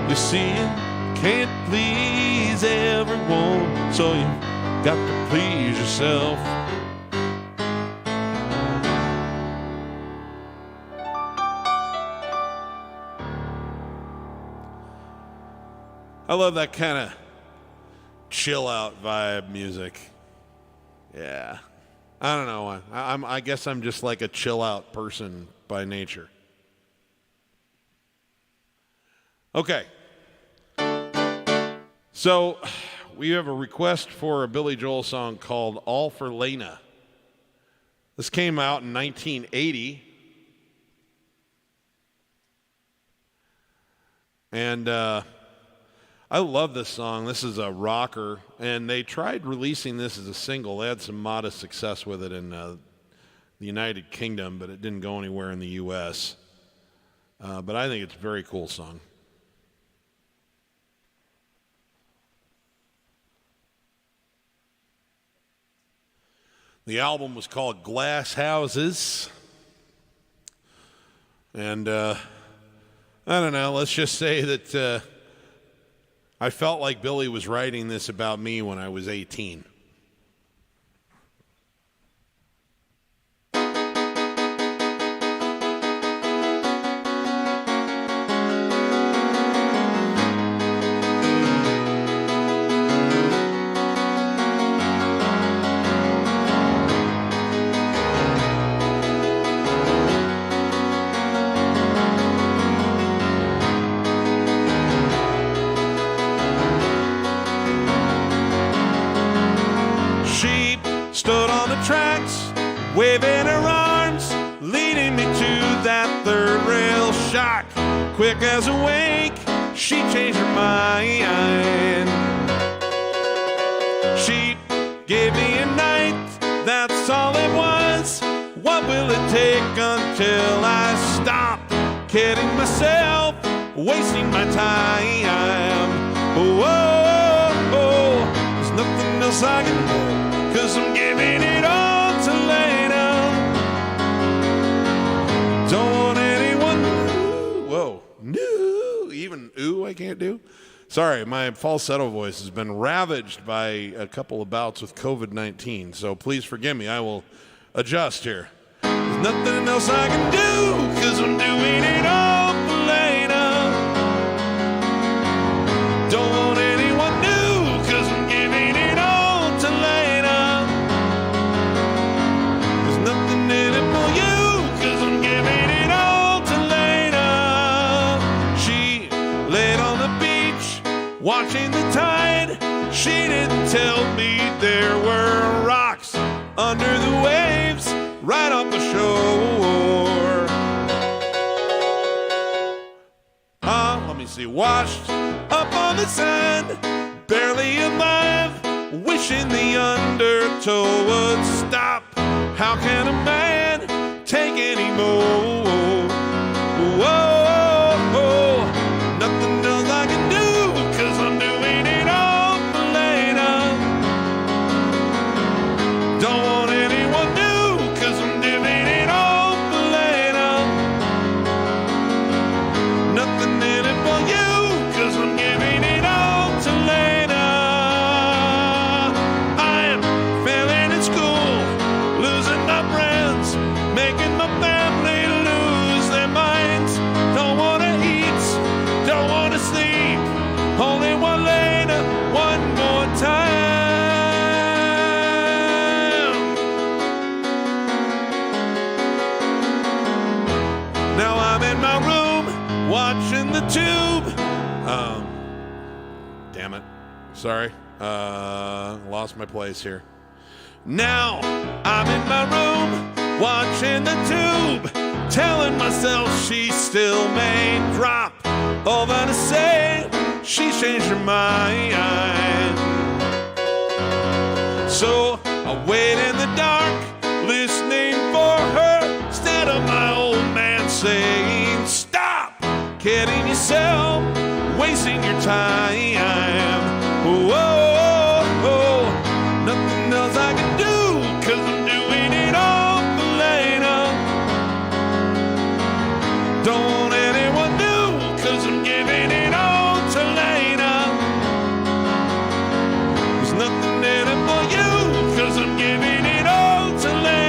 You see, you can't please everyone, so you got to please yourself. I love that kind of chill out vibe music. Yeah. I don't know. I guess I'm just like a chill out person by nature. Okay. So we have a request for a Billy Joel song called All for Leyna. This came out in 1980. And I love this song. This is a rocker, and they tried releasing this as a single. They had some modest success with it in the United Kingdom, but it didn't go anywhere in the U.S. But I think it's a very cool song. The album was called Glass Houses, and I don't know, let's just say that I felt like Billy was writing this about me when I was 18. Stood on the tracks, waving her arms, shock. Quick as a wink, she changed her mind. She gave me a night, that's all it was. What will it take until I stop kidding myself, wasting my time? Oh, oh, oh, there's nothing else I can do, 'cause I'm giving it all to Leyna. Don't want anyone new. Whoa, new. Even ooh I can't do. Sorry, my falsetto voice has been ravaged by a couple of bouts with COVID-19, so please forgive me. I will adjust here. There's nothing else I can do, 'cause I'm doing it all for Leyna. Don't want anyone new, 'cause I'm giving it all to Leyna. There's nothing in it for you, 'cause I'm giving it all to Leyna. She laid on the beach, watching the tide. She didn't tell me there were rocks under the waves right off the shore. Let me see, washed up on the sand, barely alive, wishing the undertow would stop. How can a man take any more? Whoa, nothing else I can do, 'cause I'm doing it all for Leyna. Don't want anyone new, 'cause I'm doing it all for Leyna. Nothing in it for you, 'cause I'm giving it all to Leyna. I'm failing in school, losing my friends, making my family lose their minds. Don't wanna eat, don't wanna sleep, only want Leyna one more time. Now I'm in my room, watching the tube. Damn it. Sorry. Lost my place here. Now I'm in my room, watching the tube, telling myself she still may drop. Over to say she changed her mind. So I wait in the dark, listening for her, instead of my old man saying, stop kidding yourself, wasting your time. Whoa, nothing else I can do, 'cause I'm doing it all for Leyna. Don't want anyone new, 'cause I'm giving it all to Leyna. There's nothing in it for you, 'cause I'm giving it all to Leyna.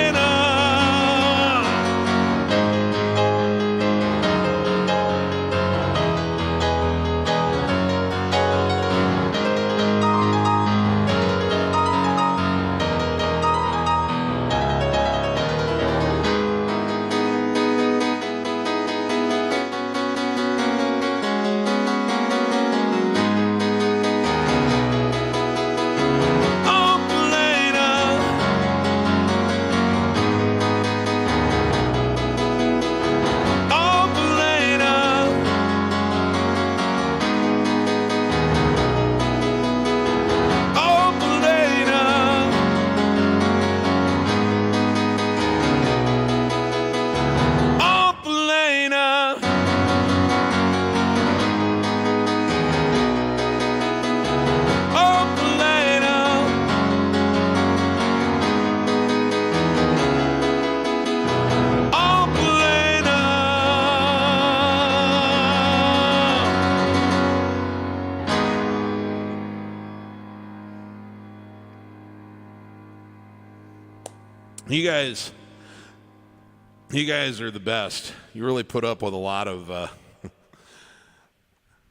You guys are the best. You really put up with a lot of, I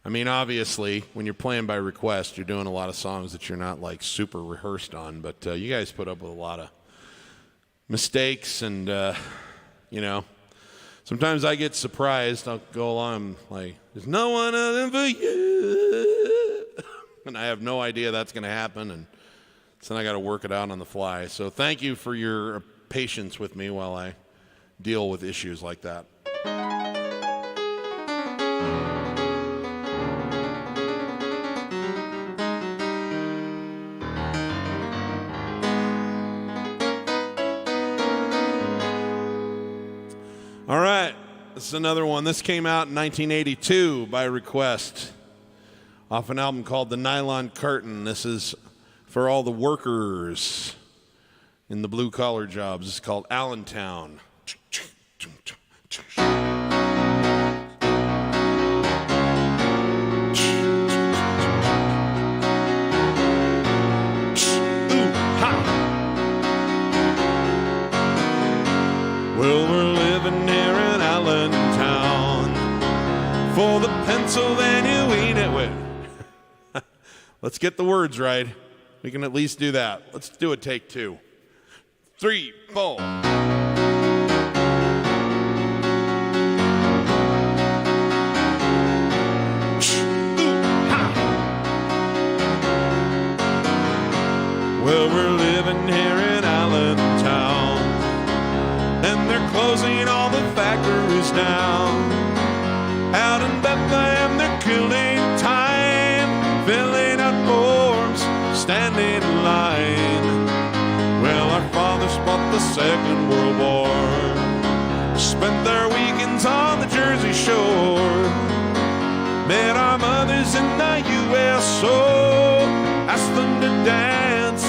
mean, obviously, when you're playing by request, you're doing a lot of songs that you're not like super rehearsed on, but you guys put up with a lot of mistakes and, you know, sometimes I get surprised. I'll go along like, there's no one other for you. And I have no idea that's going to happen, and so then I got to work it out on the fly. So thank you for your patience with me while I deal with issues like that. All right, this is another one. This came out in 1982 by request off an album called The Nylon Curtain. This is for all the workers in the blue-collar jobs. It's called Allentown. Well, we're living here in Allentown for the Pennsylvania weed. Wait. Let's get the words right. We can at least do that. Let's do a take 2. 3, 4. Well, we're living here in Allentown, and they're closing all the factories down. Out in Bethlehem, they're killing time, filling out forms, standing in line. Well, our fathers fought the Second World War, spent their weekends on the Jersey Shore, met our mothers in the USO, asked them to dance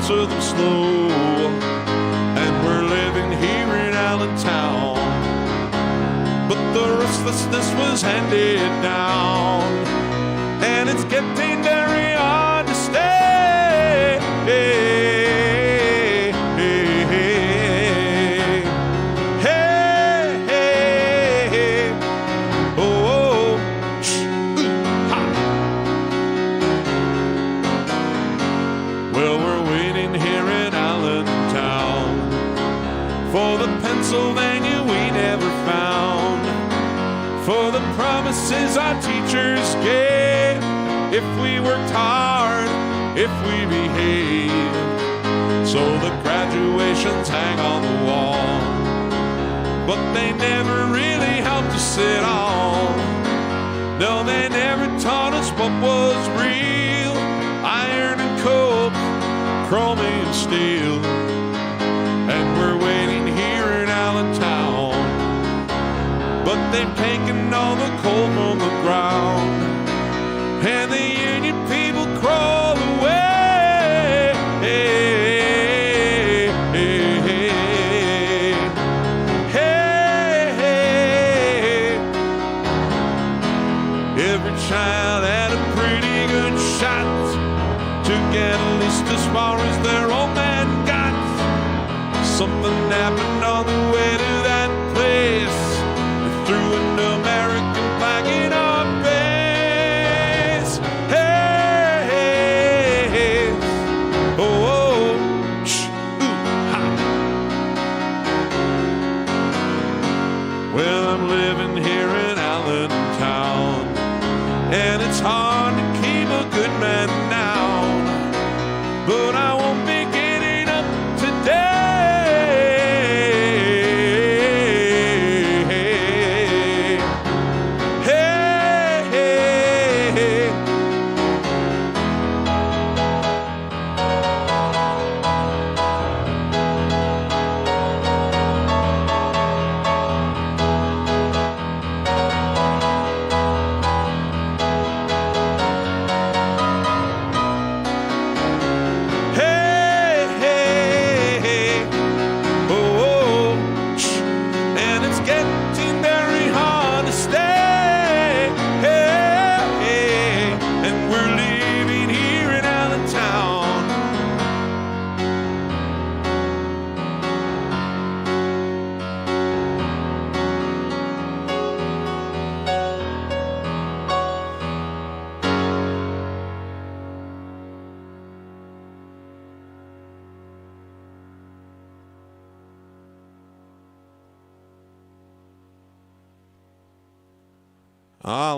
with them slow. And we're living here in Allentown, but the restlessness was handed down, and it's getting very hard to stay. Hey, hey, hey, hey, hey, hey. Oh, oh, shh, ooh, ha. Well, we're waiting here in Allentown for the Pennsylvania we never found, for the promises our teachers gave, if we worked hard, if we behaved. So the graduations hang on the wall, but they never really helped us at all. No, they never taught us what was real, iron and coke, chrome and steel. And we're waiting here in Allentown, but they've taken all the coal from the ground, and the union people crawl away. Hey, hey, hey, hey, hey. Every child had a pretty good shot to get at least as far as their old man got. Something happened on the way to that place. They threw an American flag in our face. Hey, hey, hey. Oh, oh, shh, ooh, ha. Well, I'm living here in Allentown, and it's hard to keep a good man down, but I won't be getting up today.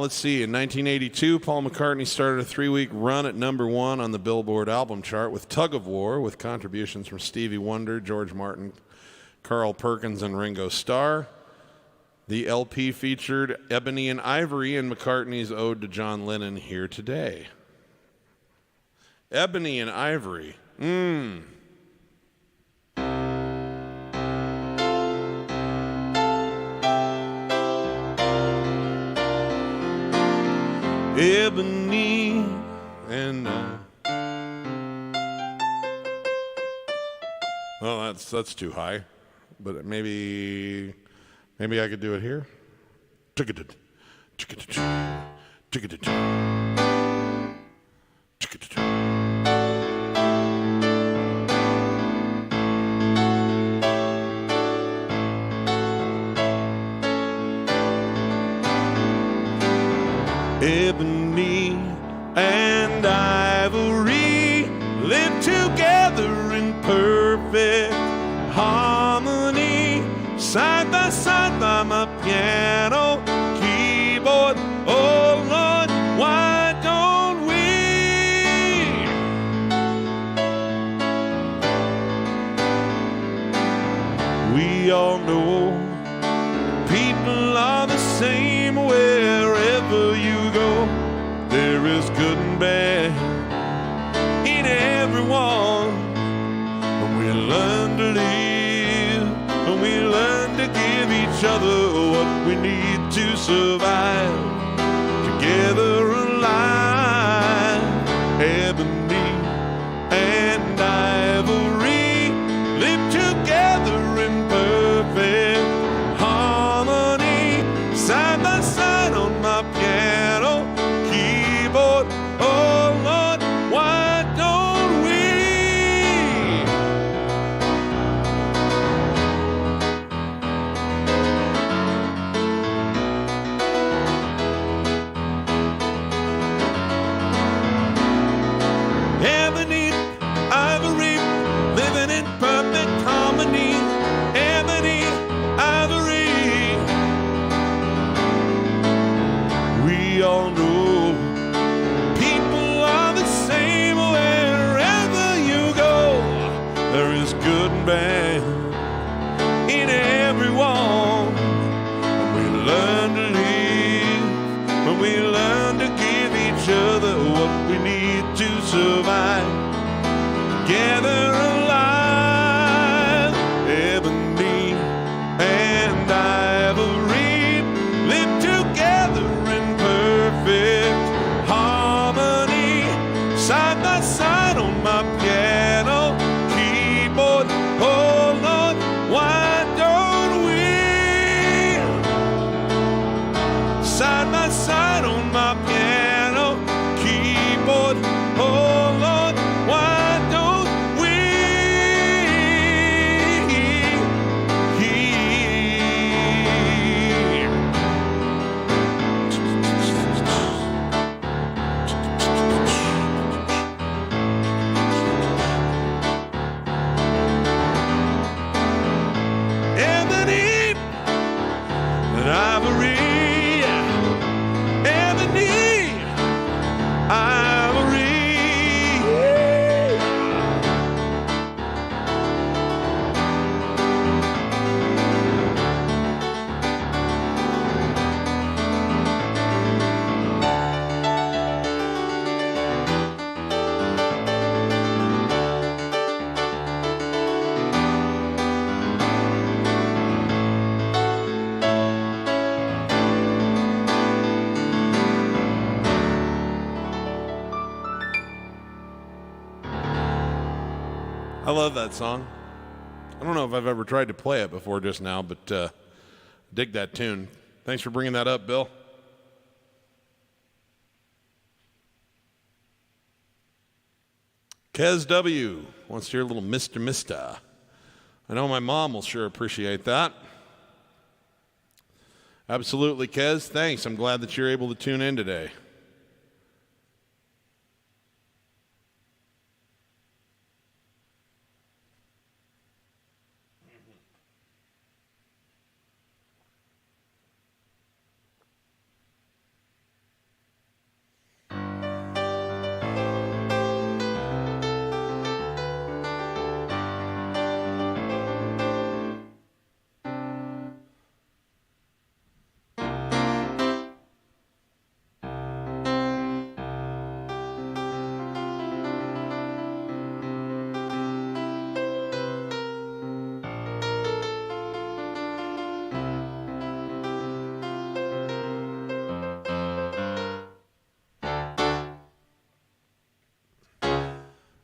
Let's see. In 1982, Paul McCartney started a 3-week run at #1 on the Billboard album chart with Tug of War, with contributions from Stevie Wonder, George Martin, Carl Perkins, and Ringo Starr. The LP featured Ebony and Ivory and McCartney's Ode to John Lennon, Here Today. Ebony and Ivory. Ebony and well, that's too high, but maybe I could do it here. Ebony and Ivory live together in perfect harmony, side by side by my piano keyboard. Oh Lord, why don't we? We all know people are the same wherever you go. There is good and bad in everyone, and we learn to live, and we learn to give each other what we need to survive. Together alive, Ebony and Ivory live together in perfect harmony, side by side on my piano keyboard. Oh Lord, why don't we? Ebony, Ivory, living in perfect harmony. Ebony, Ivory. We all know people are the same wherever you go. There is good and bad in everyone. And we learn to live, and we learn to give each other what we need to survive. Together alive, Ebony and Ivory live together in perfect harmony, side by side on my piano keyboard. Oh Lord, why don't we? Side by side on my piano keyboard. Oh Lord, why don't we? Ebony and Ivory, Ebony, Ivory. I love that song. I don't know if I've ever tried to play it before just now, but dig that tune. Thanks for bringing that up, Bill. Kez W. wants to hear a little Mr. Mista. I know my mom will sure appreciate that. Absolutely, Kez. Thanks. I'm glad that you're able to tune in today.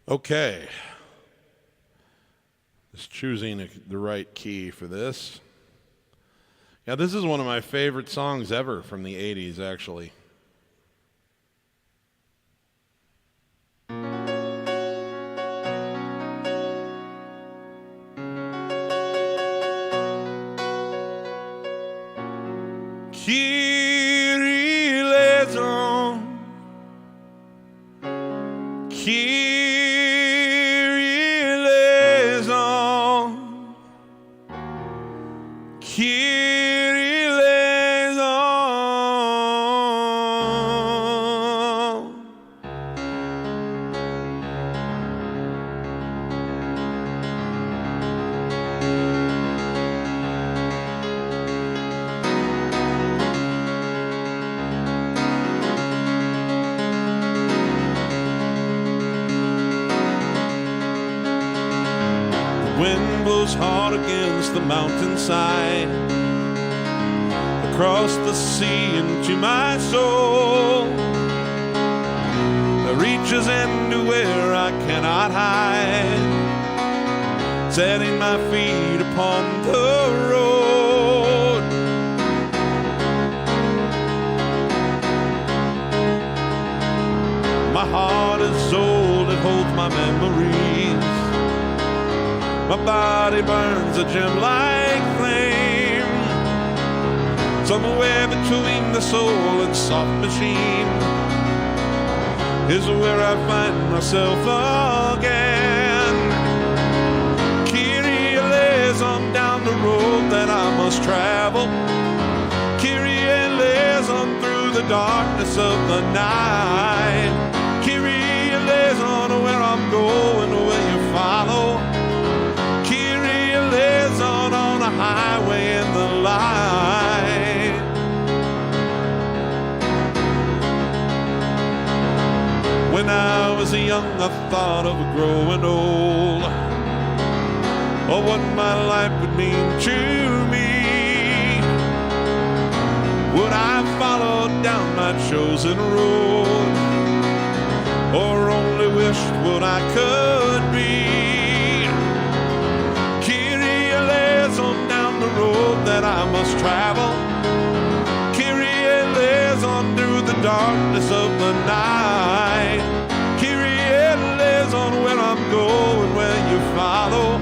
Okay. Just choosing the right key for this. Yeah, this is one of my favorite songs ever from the 80s, actually. Kyrie eleison, Kyrie eleison, Kyrie eleison. Wind blows hard against the mountainside, across the sea into my soul. It reaches into where I cannot hide, setting my feet upon the road. My heart is old, it holds my memories. My body burns a gem-like flame, somewhere between the soul and soft machine is where I find myself again. Kyrie eleison, down the road that I must travel. Kyrie eleison, through the darkness of the night. Kyrie eleison, where I'm going, will you follow? On a highway in the light. When I was young, I thought of growing old, or what my life would mean to me. Would I follow down my chosen road, or only wished what I could be? Down the road that I must travel. Kyrie eleison, through the darkness of the night. Kyrie eleison, where I'm going, where you follow.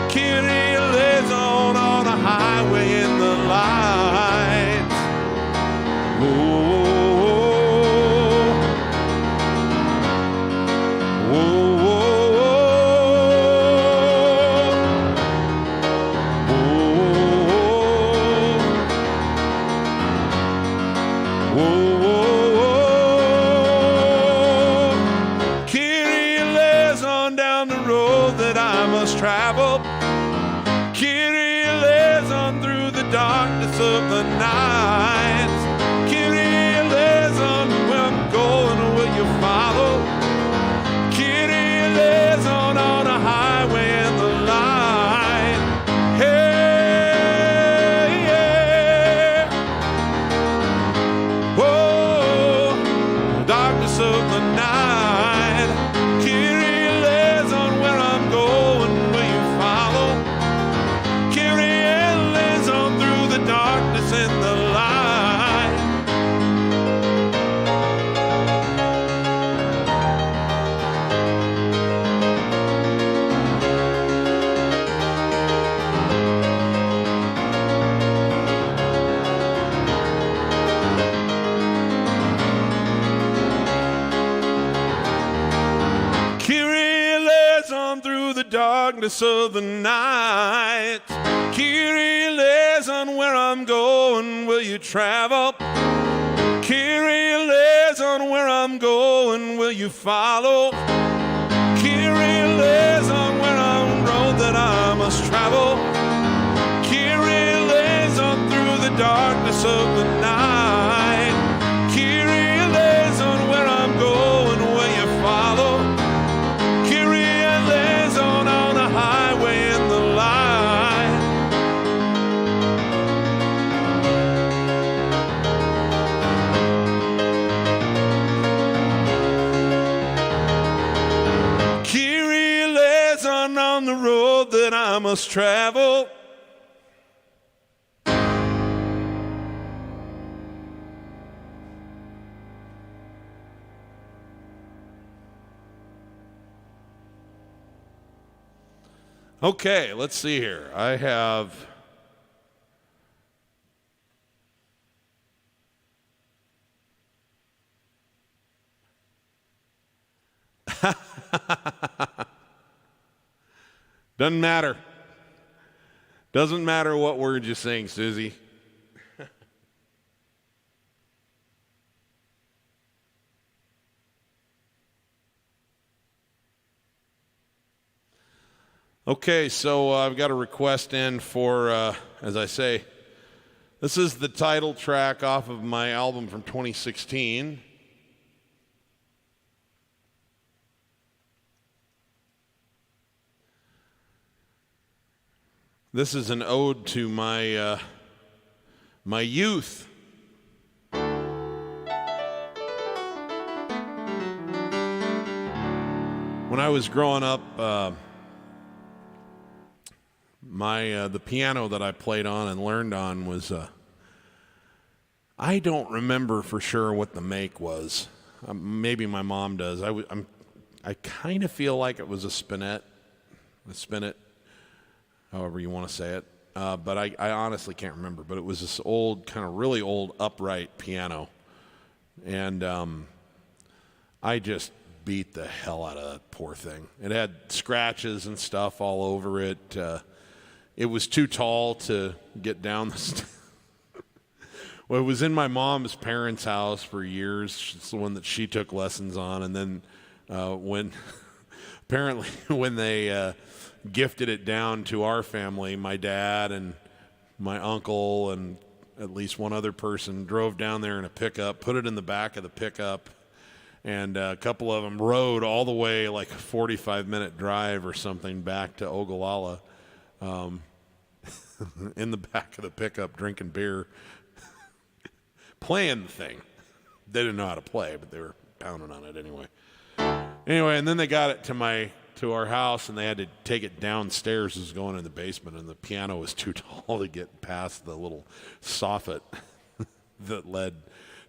Kyrie eleison, on a highway in the light. Whoa. Travel. Kyrie eleison, through the darkness of the night. Kyrie eleison, where I'm going, will you follow? Kyrie eleison, on a highway in the light. Hey, yeah. Whoa, the darkness of the night. Kyrie eleison, where I'm going, darkness in the light. Kyrie eleison, through the darkness of the night. Kyrie eleison, where I'm going, will you travel? Kyrie eleison, where I'm going, will you follow? Kyrie eleison, where I'm road that I must travel. Kyrie eleison, through the darkness of the night. Kyrie eleison, where I'm going, will you follow? Kyrie eleison, on a highway in the light. I must travel. Okay, let's see here. I have doesn't matter. Doesn't matter what words you sing, Susie. Okay, so I've got a request in for, as I say, this is the title track off of my album from 2016. This is an ode to my my youth. When I was growing up, the piano that I played on and learned on was I don't remember for sure what the make was. Maybe my mom does. I kind of feel like it was a spinet, however you want to say it. But I honestly can't remember. But it was this old, kind of really old upright piano, and I just beat the hell out of that poor thing. It had scratches and stuff all over it. It was too tall to get down the Well, it was in my mom's parents' house for years. It's the one that she took lessons on. And then when they gifted it down to our family, my dad and my uncle and at least one other person drove down there in a pickup, put it in the back of the pickup, and a couple of them rode all the way, like a 45-minute drive or something, back to Ogallala. In the back of the pickup, drinking beer, playing the thing. They didn't know how to play, but they were pounding on it anyway. And then they got it to our house, and they had to take it downstairs. It was going in the basement, and the piano was too tall to get past the little soffit that led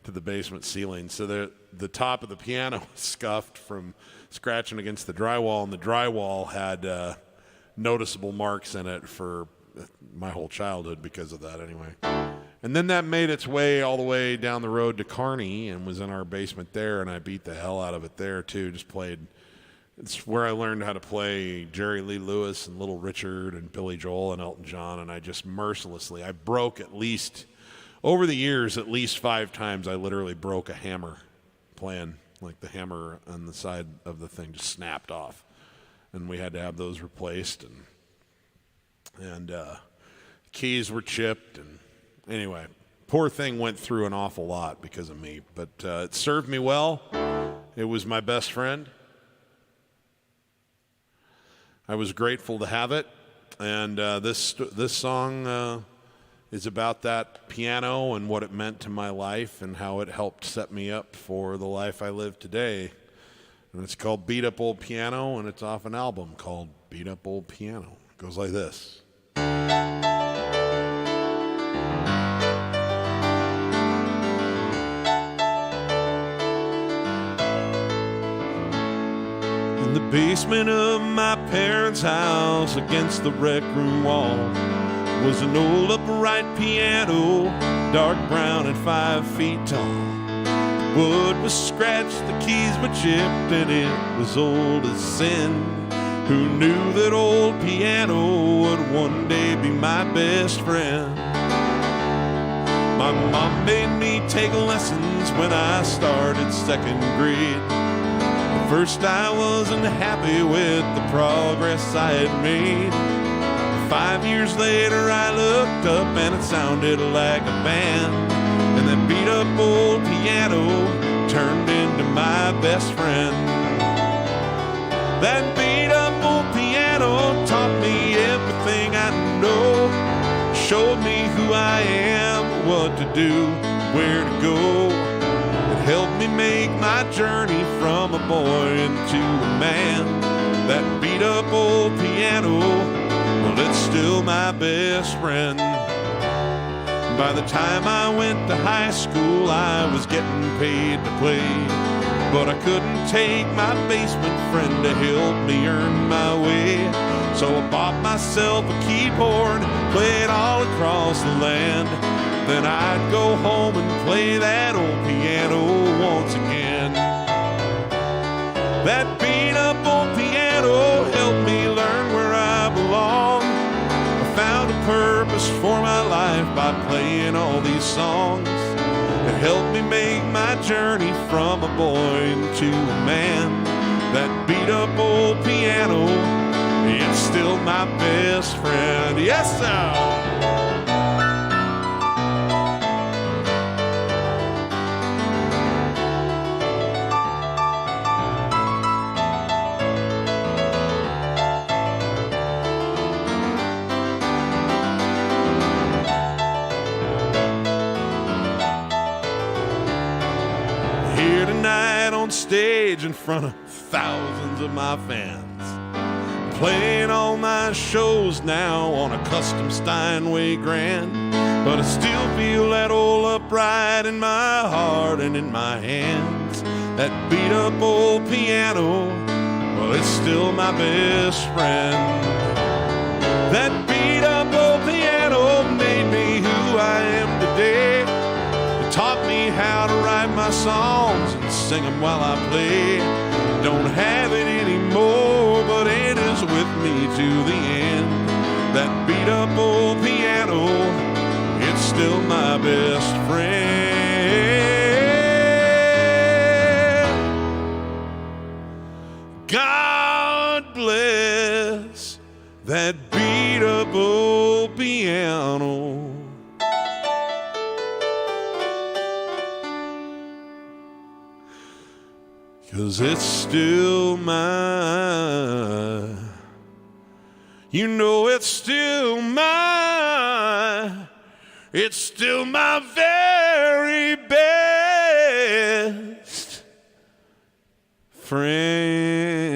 to the basement ceiling. So the top of the piano was scuffed from scratching against the drywall, and the drywall had noticeable marks in it for my whole childhood because of that anyway. And then that made its way all the way down the road to Kearney and was in our basement there, and I beat the hell out of it there too. Just played. It's where I learned how to play Jerry Lee Lewis and Little Richard and Billy Joel and Elton John, and I just mercilessly, I broke at least, over the years, at least 5 times I literally broke a hammer playing. Like the hammer on the side of the thing just snapped off, and we had to have those replaced, and keys were chipped, and anyway, poor thing went through an awful lot because of me, but it served me well. It was my best friend. I was grateful to have it, and this song is about that piano and what it meant to my life and how it helped set me up for the life I live today. And it's called Beat Up Old Piano, and it's off an album called Beat Up Old Piano. It goes like this. In the basement of my parents' house, against the rec room wall, was an old upright piano, dark brown and 5 feet tall. The wood was scratched, the keys were chipped, and it was old as sin. Who knew that old piano would one day be my best friend? My mom made me take lessons when I started 2nd grade. At first I wasn't happy with the progress I had made. 5 years later I looked up and it sounded like a band, and that beat up old piano turned into my best friend. That beat up old piano taught me everything I know, showed me who I am, what to do, where to go. It helped me make my journey from a boy into a man. That beat up old piano will well, it's still my best friend. By the time I went to high school, I was getting paid to play, but I couldn't take my basement friend to help me earn my way. So I bought myself a keyboard, played all across the land. Then I'd go home and play that old piano once again. That beat-up old piano helped me learn where I belong. I found a purpose for my life by playing all these songs. It helped me make my journey from a boy to a man. That beat-up old piano, it's still my best friend. Yes, sir! Stage in front of thousands of my fans, playing all my shows now on a custom Steinway Grand. But I still feel that old upright in my heart and in my hands. That beat up old piano, well, it's still my best friend. That beat up old piano made me who I am today. It taught me how to write my songs and sing them while I play. Don't have it anymore, but it is with me to the end. That beat up old piano, it's still my best friend. God bless that beat up old piano. 'Cause it's still mine. You know it's still mine. It's still my very best friend.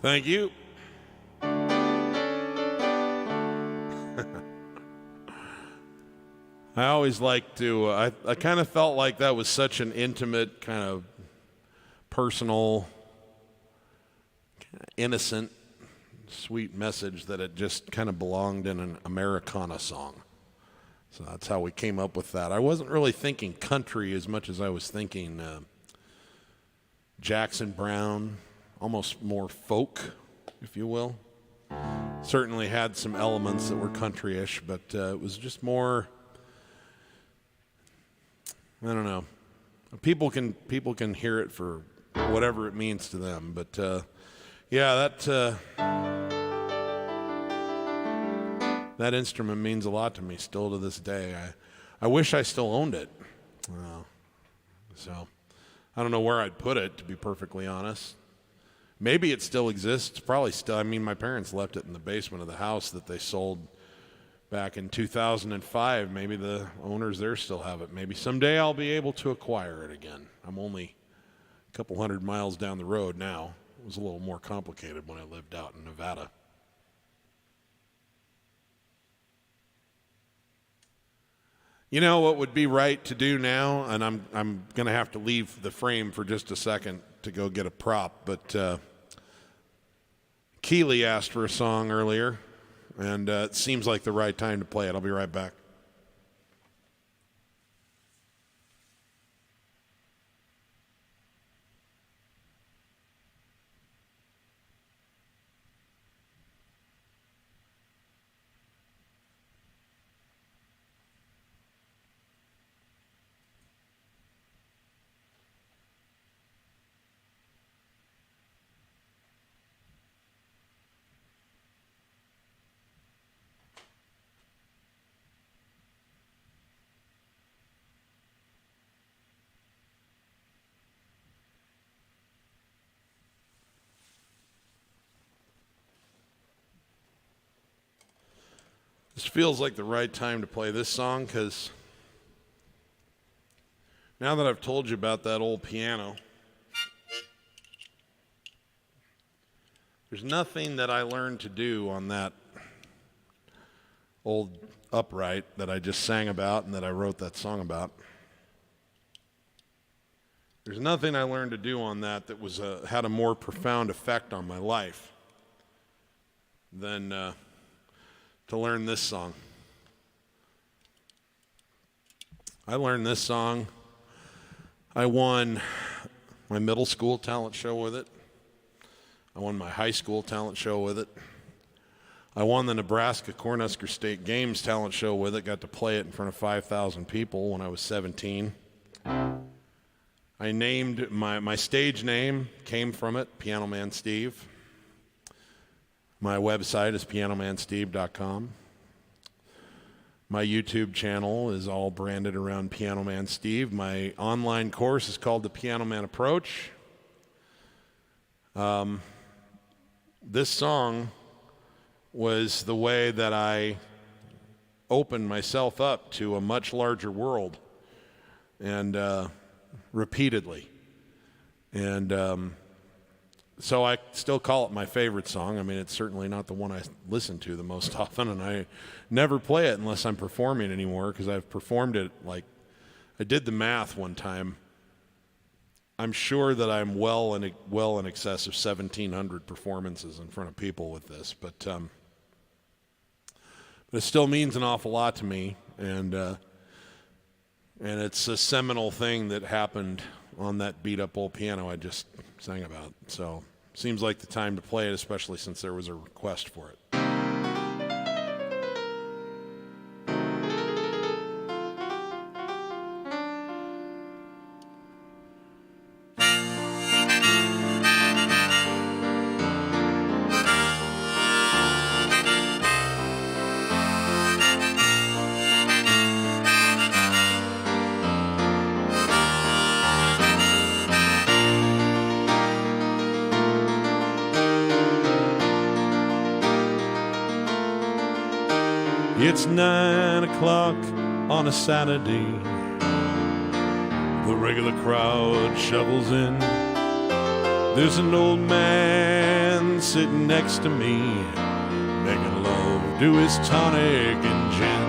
Thank you. I always like to, I kind of felt like that was such an intimate, kind of personal, innocent, sweet message that it just kind of belonged in an Americana song. So that's how we came up with that. I wasn't really thinking country as much as I was thinking Jackson Browne, almost more folk, if you will. Certainly had some elements that were country-ish, but it was just more, I don't know. People can hear it for whatever it means to them, but yeah, that instrument means a lot to me still to this day. I wish I still owned it. So I don't know where I'd put it, to be perfectly honest. Maybe it still exists. Probably still. I mean, my parents left it in the basement of the house that they sold back in 2005. Maybe the owners there still have it. Maybe someday I'll be able to acquire it again. I'm only a couple hundred miles down the road now. It was a little more complicated when I lived out in Nevada. You know what would be right to do now, and I'm going to have to leave the frame for just a second to go get a prop, but Keeley asked for a song earlier, and it seems like the right time to play it. I'll be right back. This feels like the right time to play this song because now that I've told you about that old piano, there's nothing that I learned to do on that old upright that I just sang about and that I wrote that song about. There's nothing I learned to do on that that was had a more profound effect on my life than to learn this song. I learned this song. I won my middle school talent show with it. I won my high school talent show with it. I won the Nebraska Cornhusker State Games talent show with it. Got to play it in front of 5,000 people when I was 17. I named my stage name, came from it, Piano Man Steve. My website is pianomansteve.com. My YouTube channel is all branded around Piano Man Steve. My online course is called The Piano Man Approach. This song was the way that I opened myself up to a much larger world, and repeatedly. And so I still call it my favorite song. I mean, it's certainly not the one I listen to the most often, and I never play it unless I'm performing anymore, because I've performed it, like, I did the math one time. I'm sure that I'm well in excess of 1,700 performances in front of people with this, but it still means an awful lot to me, and it's a seminal thing that happened on that beat-up old piano I just sang about. So seems like the time to play it, especially since there was a request for it. It's 9 o'clock on a Saturday. The regular crowd shovels in. There's an old man sitting next to me, making love to his tonic and gin.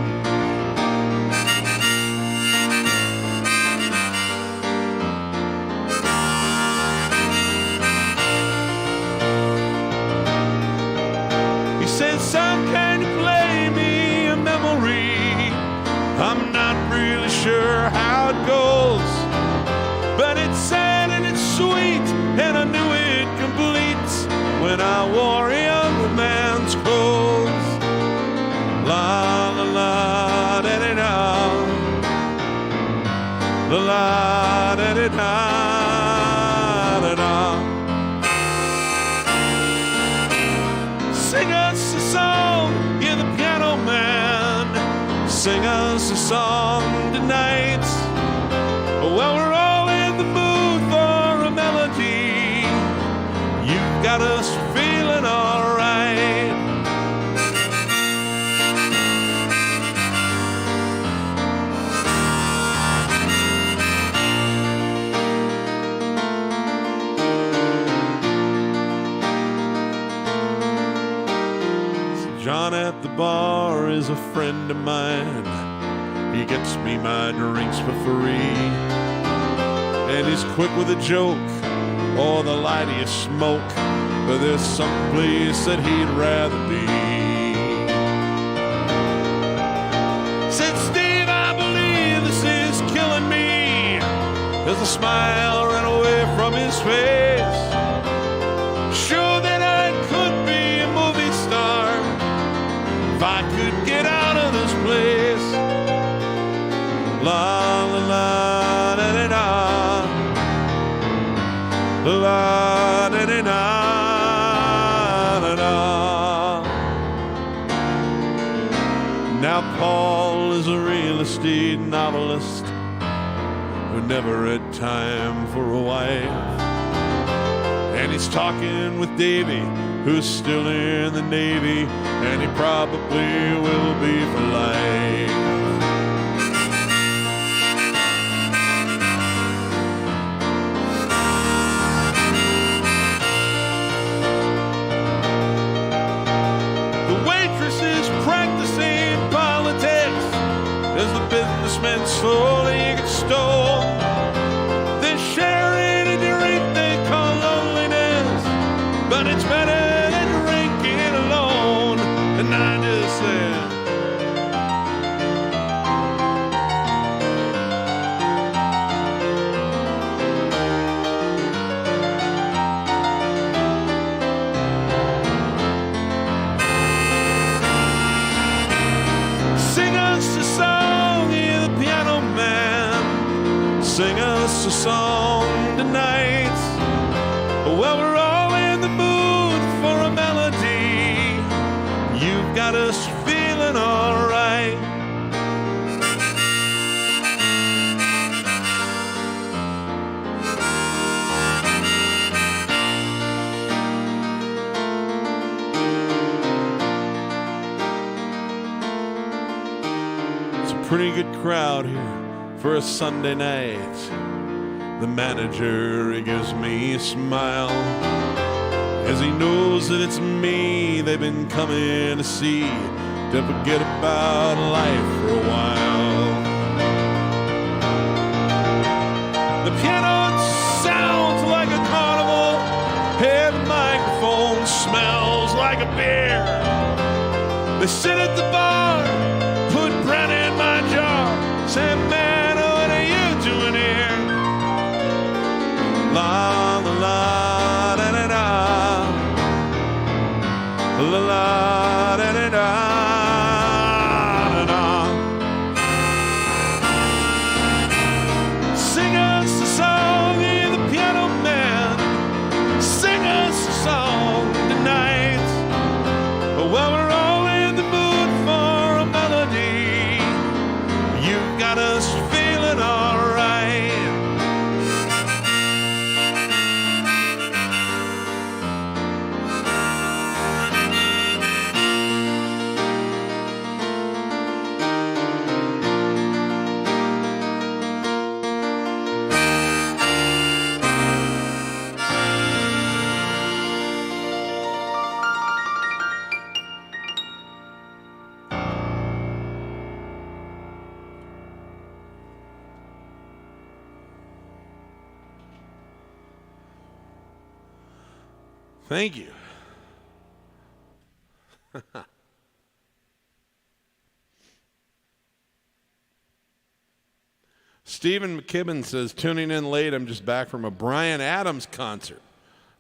He says, "Son, can you play me a memory? I'm not really sure how it goes, but it's sad and it's sweet, and I knew it complete when I wore a young man's clothes. La la la da da da, la la da da da da. Sing us a song, you're the piano man. Sing us a song tonight. Well, we're all in the mood for a melody. You've got us feeling all right." So John at the bar is a friend of mine. He gets me my drinks for free, and he's quick with a joke or the lightest smoke, but there's some place that he'd rather be. Said, "Steve, I believe this is killing me." As a smile ran away from his face. Sure that I could be a movie star if I could get out of this place. La la la da da da, la da da da da. Now Paul is a real estate novelist who never had time for a wife, and he's talking with Davy who's still in the Navy, and he probably will be for life. The waitress is practicing politics as the businessmen slowly extol. They're sharing a drink they call loneliness, but it's better than drinking alone. And I just said, sing us a song, you're the piano man. Sing us a song tonight. Well, we're all in the mood for a melody. You've got us feeling all right. It's a pretty good crowd here for a Sunday night. The manager, he gives me a smile as he knows that it's me they've been coming to see, to forget about life for a while. The piano sounds like a carnival, and the microphone smells like a beer. They sit at the bar, put bread in my jar, say, man, what are you doing here? La la la da da da, la la da da da da. Sing us a song, you're the piano man. Sing us a song tonight. Well, we're all in the mood for a melody. You've got us feeling all right. Thank you. Stephen McKibben says, tuning in late, I'm just back from a Bryan Adams concert.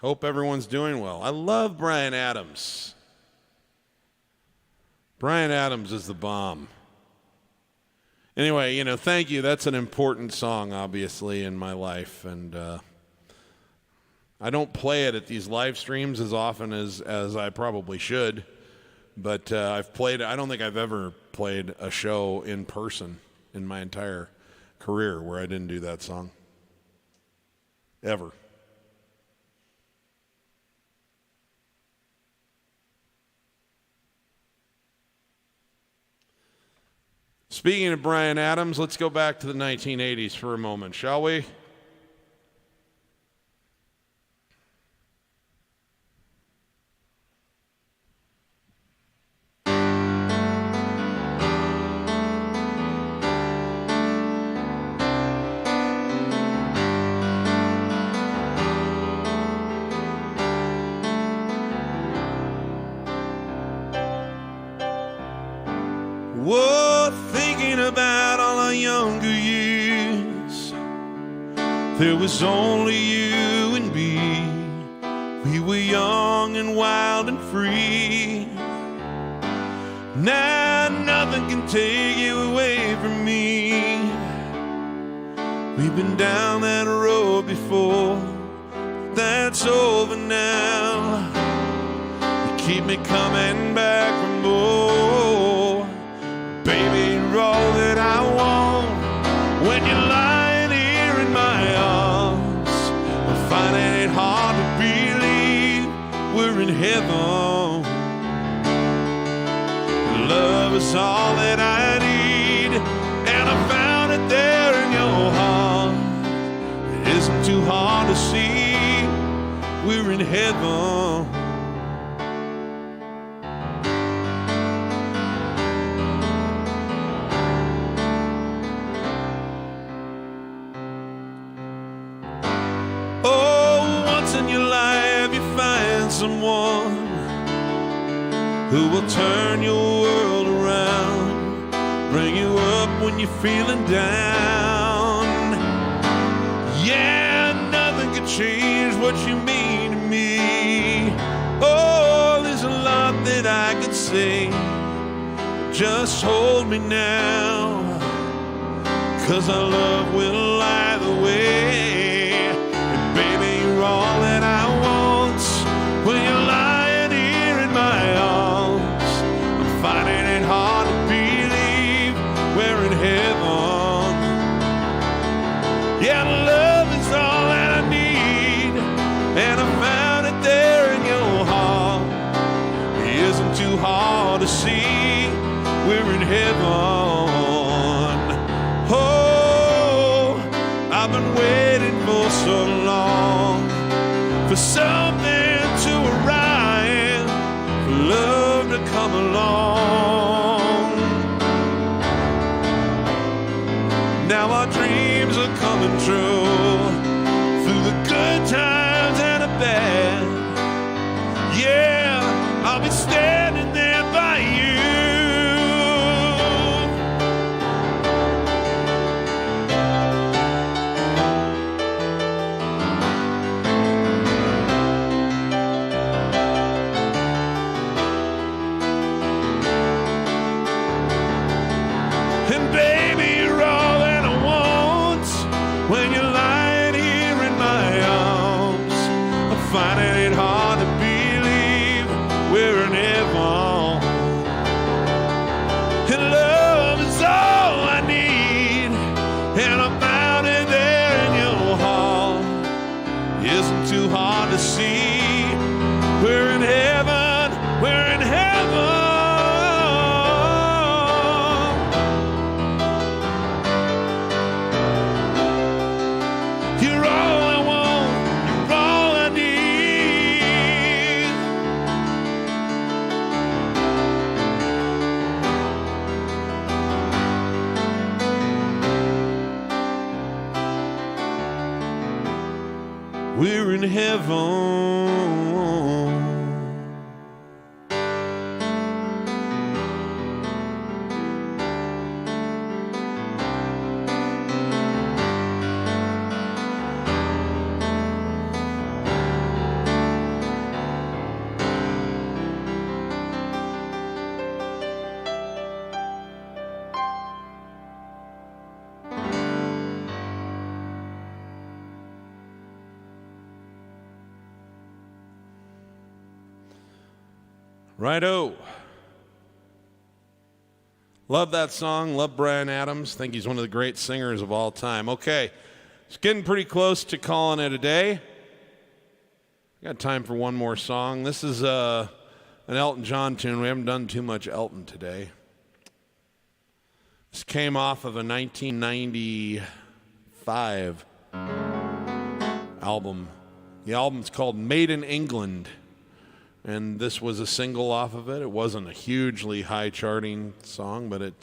Hope everyone's doing well. I love Bryan Adams. Bryan Adams is the bomb. Anyway, thank you. That's an important song, obviously, in my life, and I don't play it at these live streams as often as I probably should, but I've played. I don't think I've ever played a show in person in my entire career where I didn't do that song. Ever. Speaking of Bryan Adams, let's go back to the 1980s for a moment, shall we? Whoa, thinking about all our younger years. There was only you and me. We were young and wild and free. Now nothing can take you away from me. We've been down that road before. That's over now. You keep me coming back for more. Baby, you're all that I want. When you're lying here in my arms, I'm finding it hard to believe we're in heaven heaven. Love is all that I need, and I found it there in your heart. It isn't too hard to see, we're in heaven. Oh, once in your life you find someone who will turn your world around, bring you up when you're feeling down. Yeah, nothing can change what you mean to me. Oh, there's a lot that I could say, just hold me now, 'cause our love will lie the way. And baby, you're all that I want when you're lying here in my arms. I'm finding it hard to believe we're in heaven. Yeah, love is all that I need, and I found it there in your heart. It isn't too hard to see, we're in heaven. Oh, I've been waiting for so long for something to arrive, for love to come along. Now our dreams are coming true, through the good times and the bad. Yeah, I'll be standing there by you. And baby, you're all that I want when you're lying here in my arms. I'm finding it hard to believe we're in heaven. And love is all I need, and I found it there in your heart. Isn't too hard to see, we're in heaven, we're in heaven. You're all I want, you're all I need. We're in heaven. Righto. Love that song. Love Bryan Adams. Think he's one of the great singers of all time. Okay, it's getting pretty close to calling it a day. Got time for one more song. This is an Elton John tune. We haven't done too much Elton today. This came off of a 1995 album. The album's called Made in England. And this was a single off of it. It wasn't a hugely high charting song, but it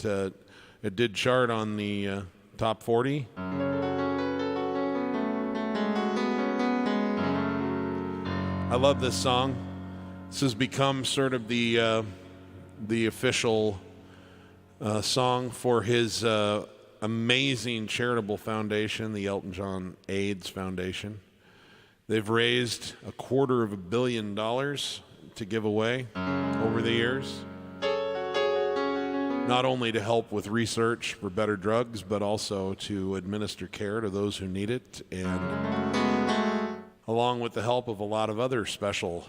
did chart on the top 40. I love this song. This has become sort of the official song for his amazing charitable foundation, the Elton John AIDS Foundation. They've raised $250 million to give away over the years, not only to help with research for better drugs, but also to administer care to those who need it, and along with the help of a lot of other special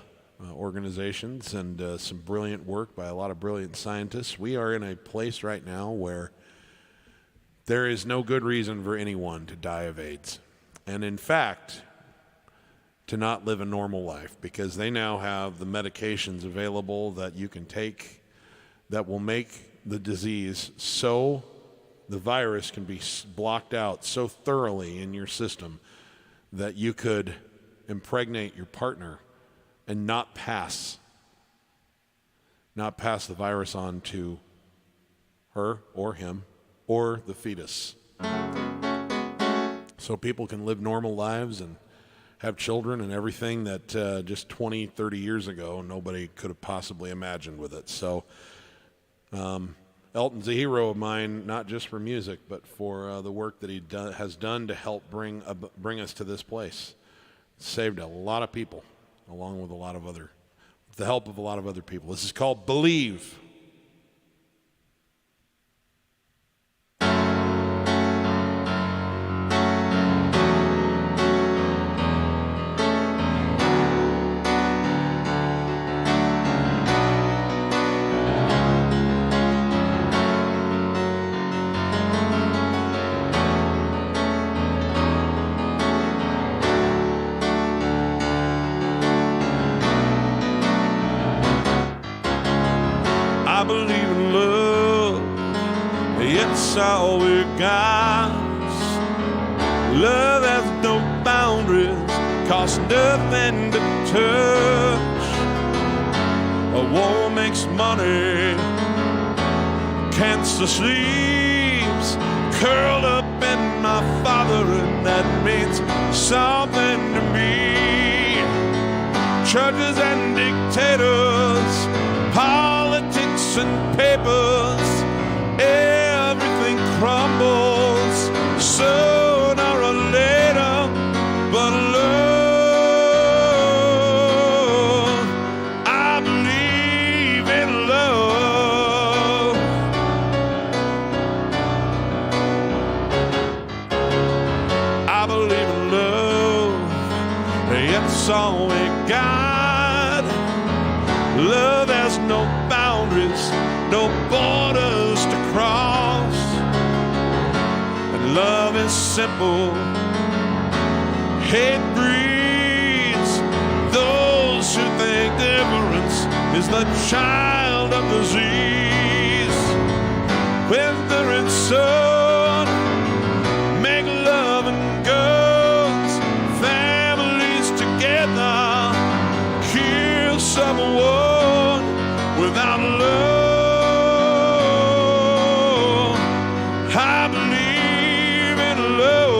organizations and some brilliant work by a lot of brilliant scientists. We are in a place right now where there is no good reason for anyone to die of AIDS. And in fact, to not live a normal life, because they now have the medications available that you can take that will make the disease so the virus can be blocked out so thoroughly in your system that you could impregnate your partner and not pass the virus on to her or him or the fetus. So people can live normal lives and have children and everything that just 20, 30 years ago nobody could have possibly imagined with it. So Elton's a hero of mine, not just for music, but for the work that he has done to help bring us to this place. Saved a lot of people, along with the help of a lot of other people. This is called Believe. I believe in love, it's all we got. Love has no boundaries, costs nothing to touch. A war makes money, cancer sleeps curled up in my father, and that means something to me. Judges and dictators, politics and papers, everything crumbles sooner or later, but love, I believe in love. I believe in love, it's all we got. Love has no boundaries, no borders to cross. And love is simple, hate breeds those who think difference is the child of disease. Whether it's sun, make love and guns, families together, kill someone without love. I believe in love.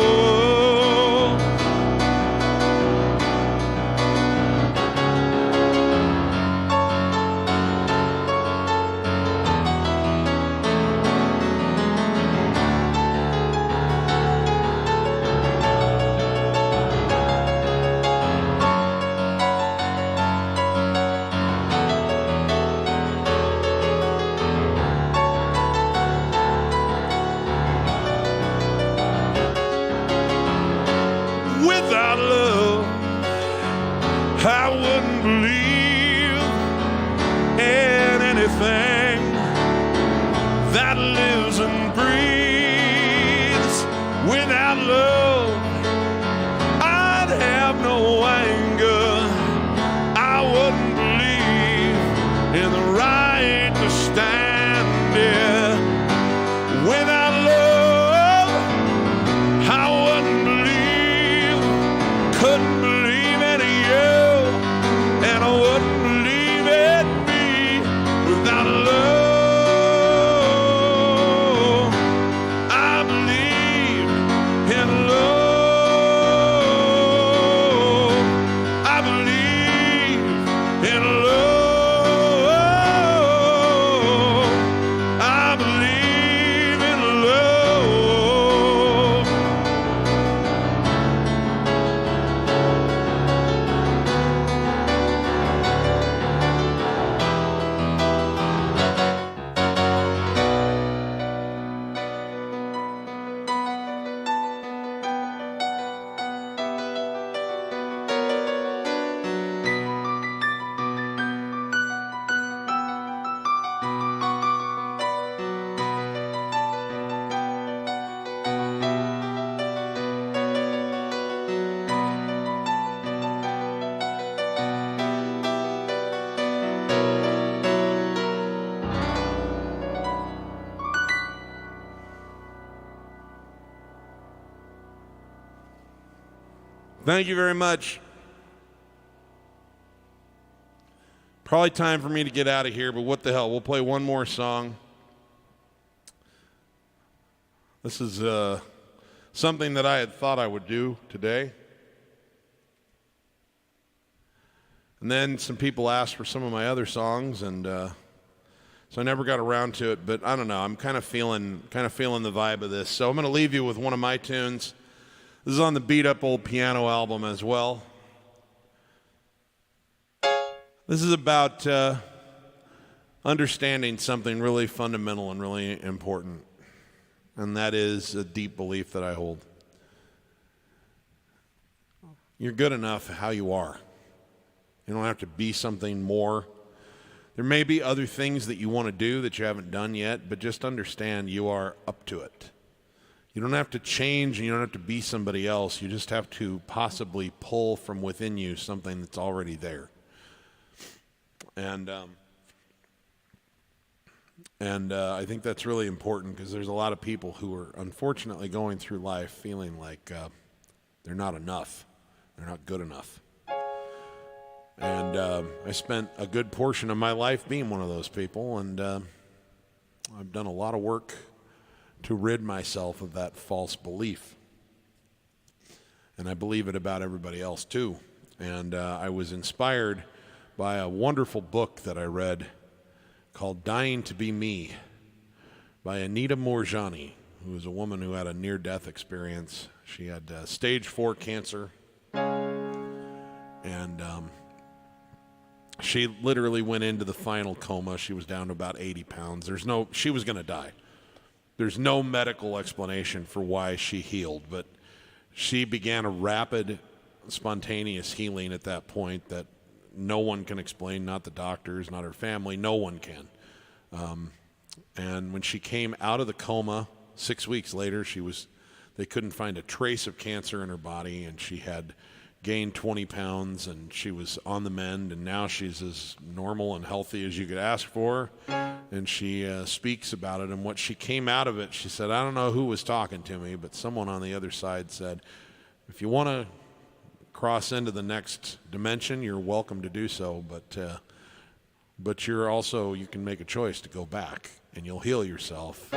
Without love, I wouldn't believe in anything that lives and breathes. Without love, I'd have no anger. I wouldn't believe in the right to stand here. Without love, I wouldn't believe, couldn't believe in you, and I wouldn't believe in me without love. I believe in love. I believe in love. I Thank you very much. Probably time for me to get out of here, but what the hell? We'll play one more song. This is something that I had thought I would do today. And then some people asked for some of my other songs, and so I never got around to it. But I don't know. I'm kind of feeling the vibe of this. So I'm going to leave you with one of my tunes. This is on the Beat Up Old Piano album as well. This is about understanding something really fundamental and really important, and that is a deep belief that I hold. You're good enough how you are. You don't have to be something more. There may be other things that you want to do that you haven't done yet, but just understand you are up to it. You don't have to change and you don't have to be somebody else. You just have to possibly pull from within you something that's already there. And I think that's really important because there's a lot of people who are unfortunately going through life feeling like they're not enough. They're not good enough. And I spent a good portion of my life being one of those people, and I've done a lot of work to rid myself of that false belief. And I believe it about everybody else too. And I was inspired by a wonderful book that I read called Dying to Be Me by Anita Moorjani, who is a woman who had a near-death experience. She had stage 4 cancer, and she literally went into the final coma. She was down to about 80 pounds. She was going to die. There's no medical explanation for why she healed, but she began a rapid, spontaneous healing at that point that no one can explain, not the doctors, not her family, no one can. And when she came out of the coma, 6 weeks later, they couldn't find a trace of cancer in her body, and she had gained 20 pounds, and she was on the mend, and now she's as normal and healthy as you could ask for. And she speaks about it, and what she came out of it, she said, I don't know who was talking to me, but someone on the other side said, if you want to cross into the next dimension, you're welcome to do so, but you can make a choice to go back, and you'll heal yourself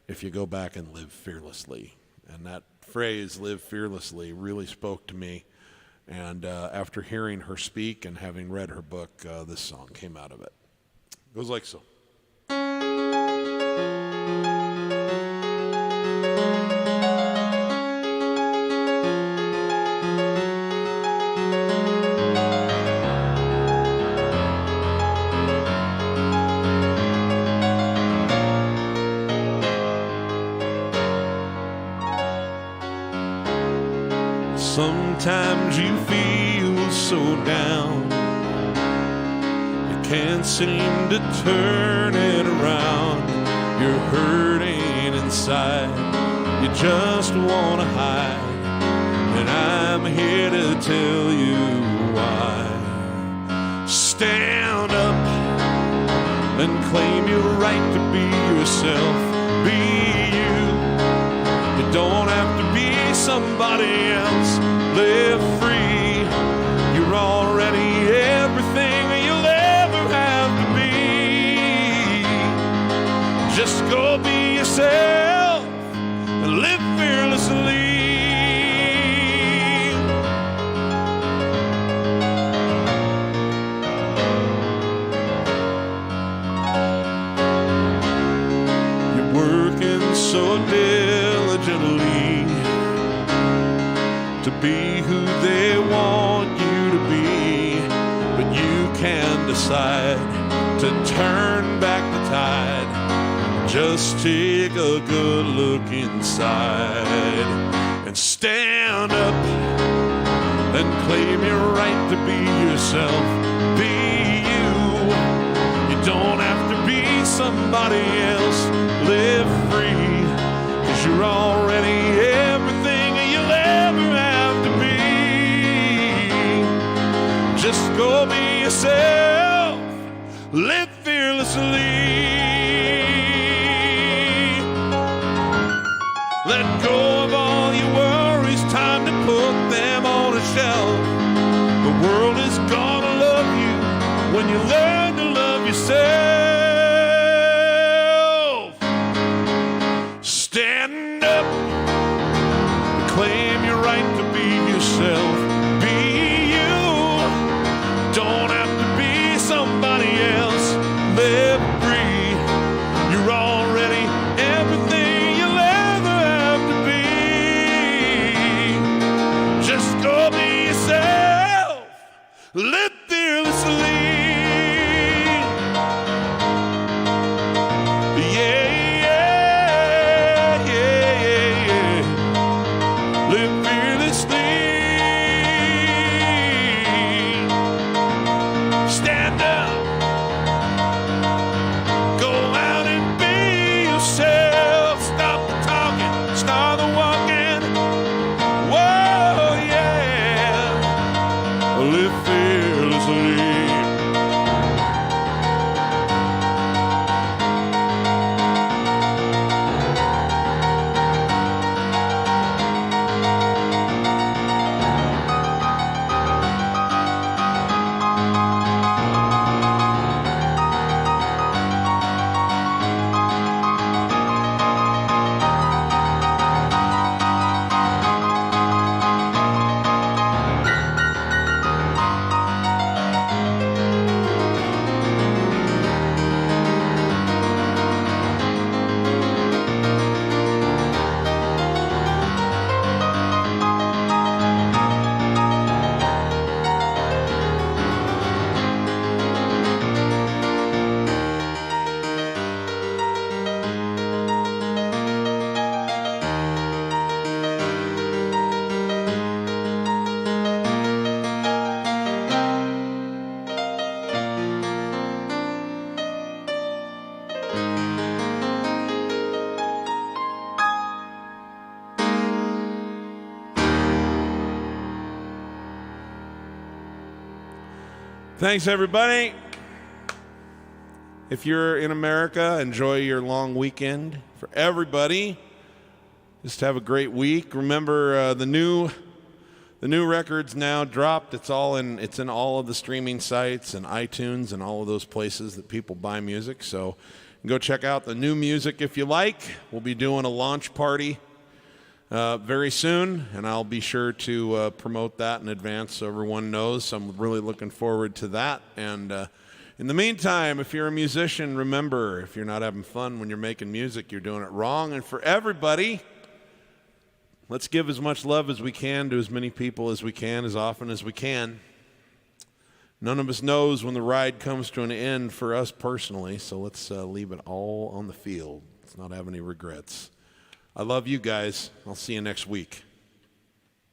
if you go back and live fearlessly. And that phrase, live fearlessly, really spoke to me. And after hearing her speak and having read her book, this song came out of it. It goes like so. Sometimes you feel so down, you can't seem to turn it around. You're hurting inside, you just want to hide, and I'm here to tell you why. Stand up and claim your right to be yourself. Be you. You don't have to be somebody else. Live free. You're already everything you'll ever have to be. Just go be yourself and live fearlessly. You're working so diligently to be who they want you to be, but you can decide to turn back the tide. Just take a good look inside and stand up and claim your right to be yourself. Be you. You don't have to be somebody else. Live free, 'cause you're already everything you'll ever have to be. Just go be yourself, live fearlessly. Let go of all your worries, time to put them on a Thanks, everybody. If you're in America, enjoy your long weekend. For everybody, just have a great week. Remember, the new record's now dropped. It's in all of the streaming sites and iTunes and all of those places that people buy music. So go check out the new music if you like. We'll be doing a launch party very soon, and I'll be sure to promote that in advance so everyone knows. So I'm really looking forward to that. And in the meantime, if you're a musician, remember, if you're not having fun when you're making music, you're doing it wrong. And for everybody, let's give as much love as we can to as many people as we can, as often as we can. None of us knows when the ride comes to an end for us personally, so let's leave it all on the field. Let's not have any regrets. I love you guys. I'll see you next week.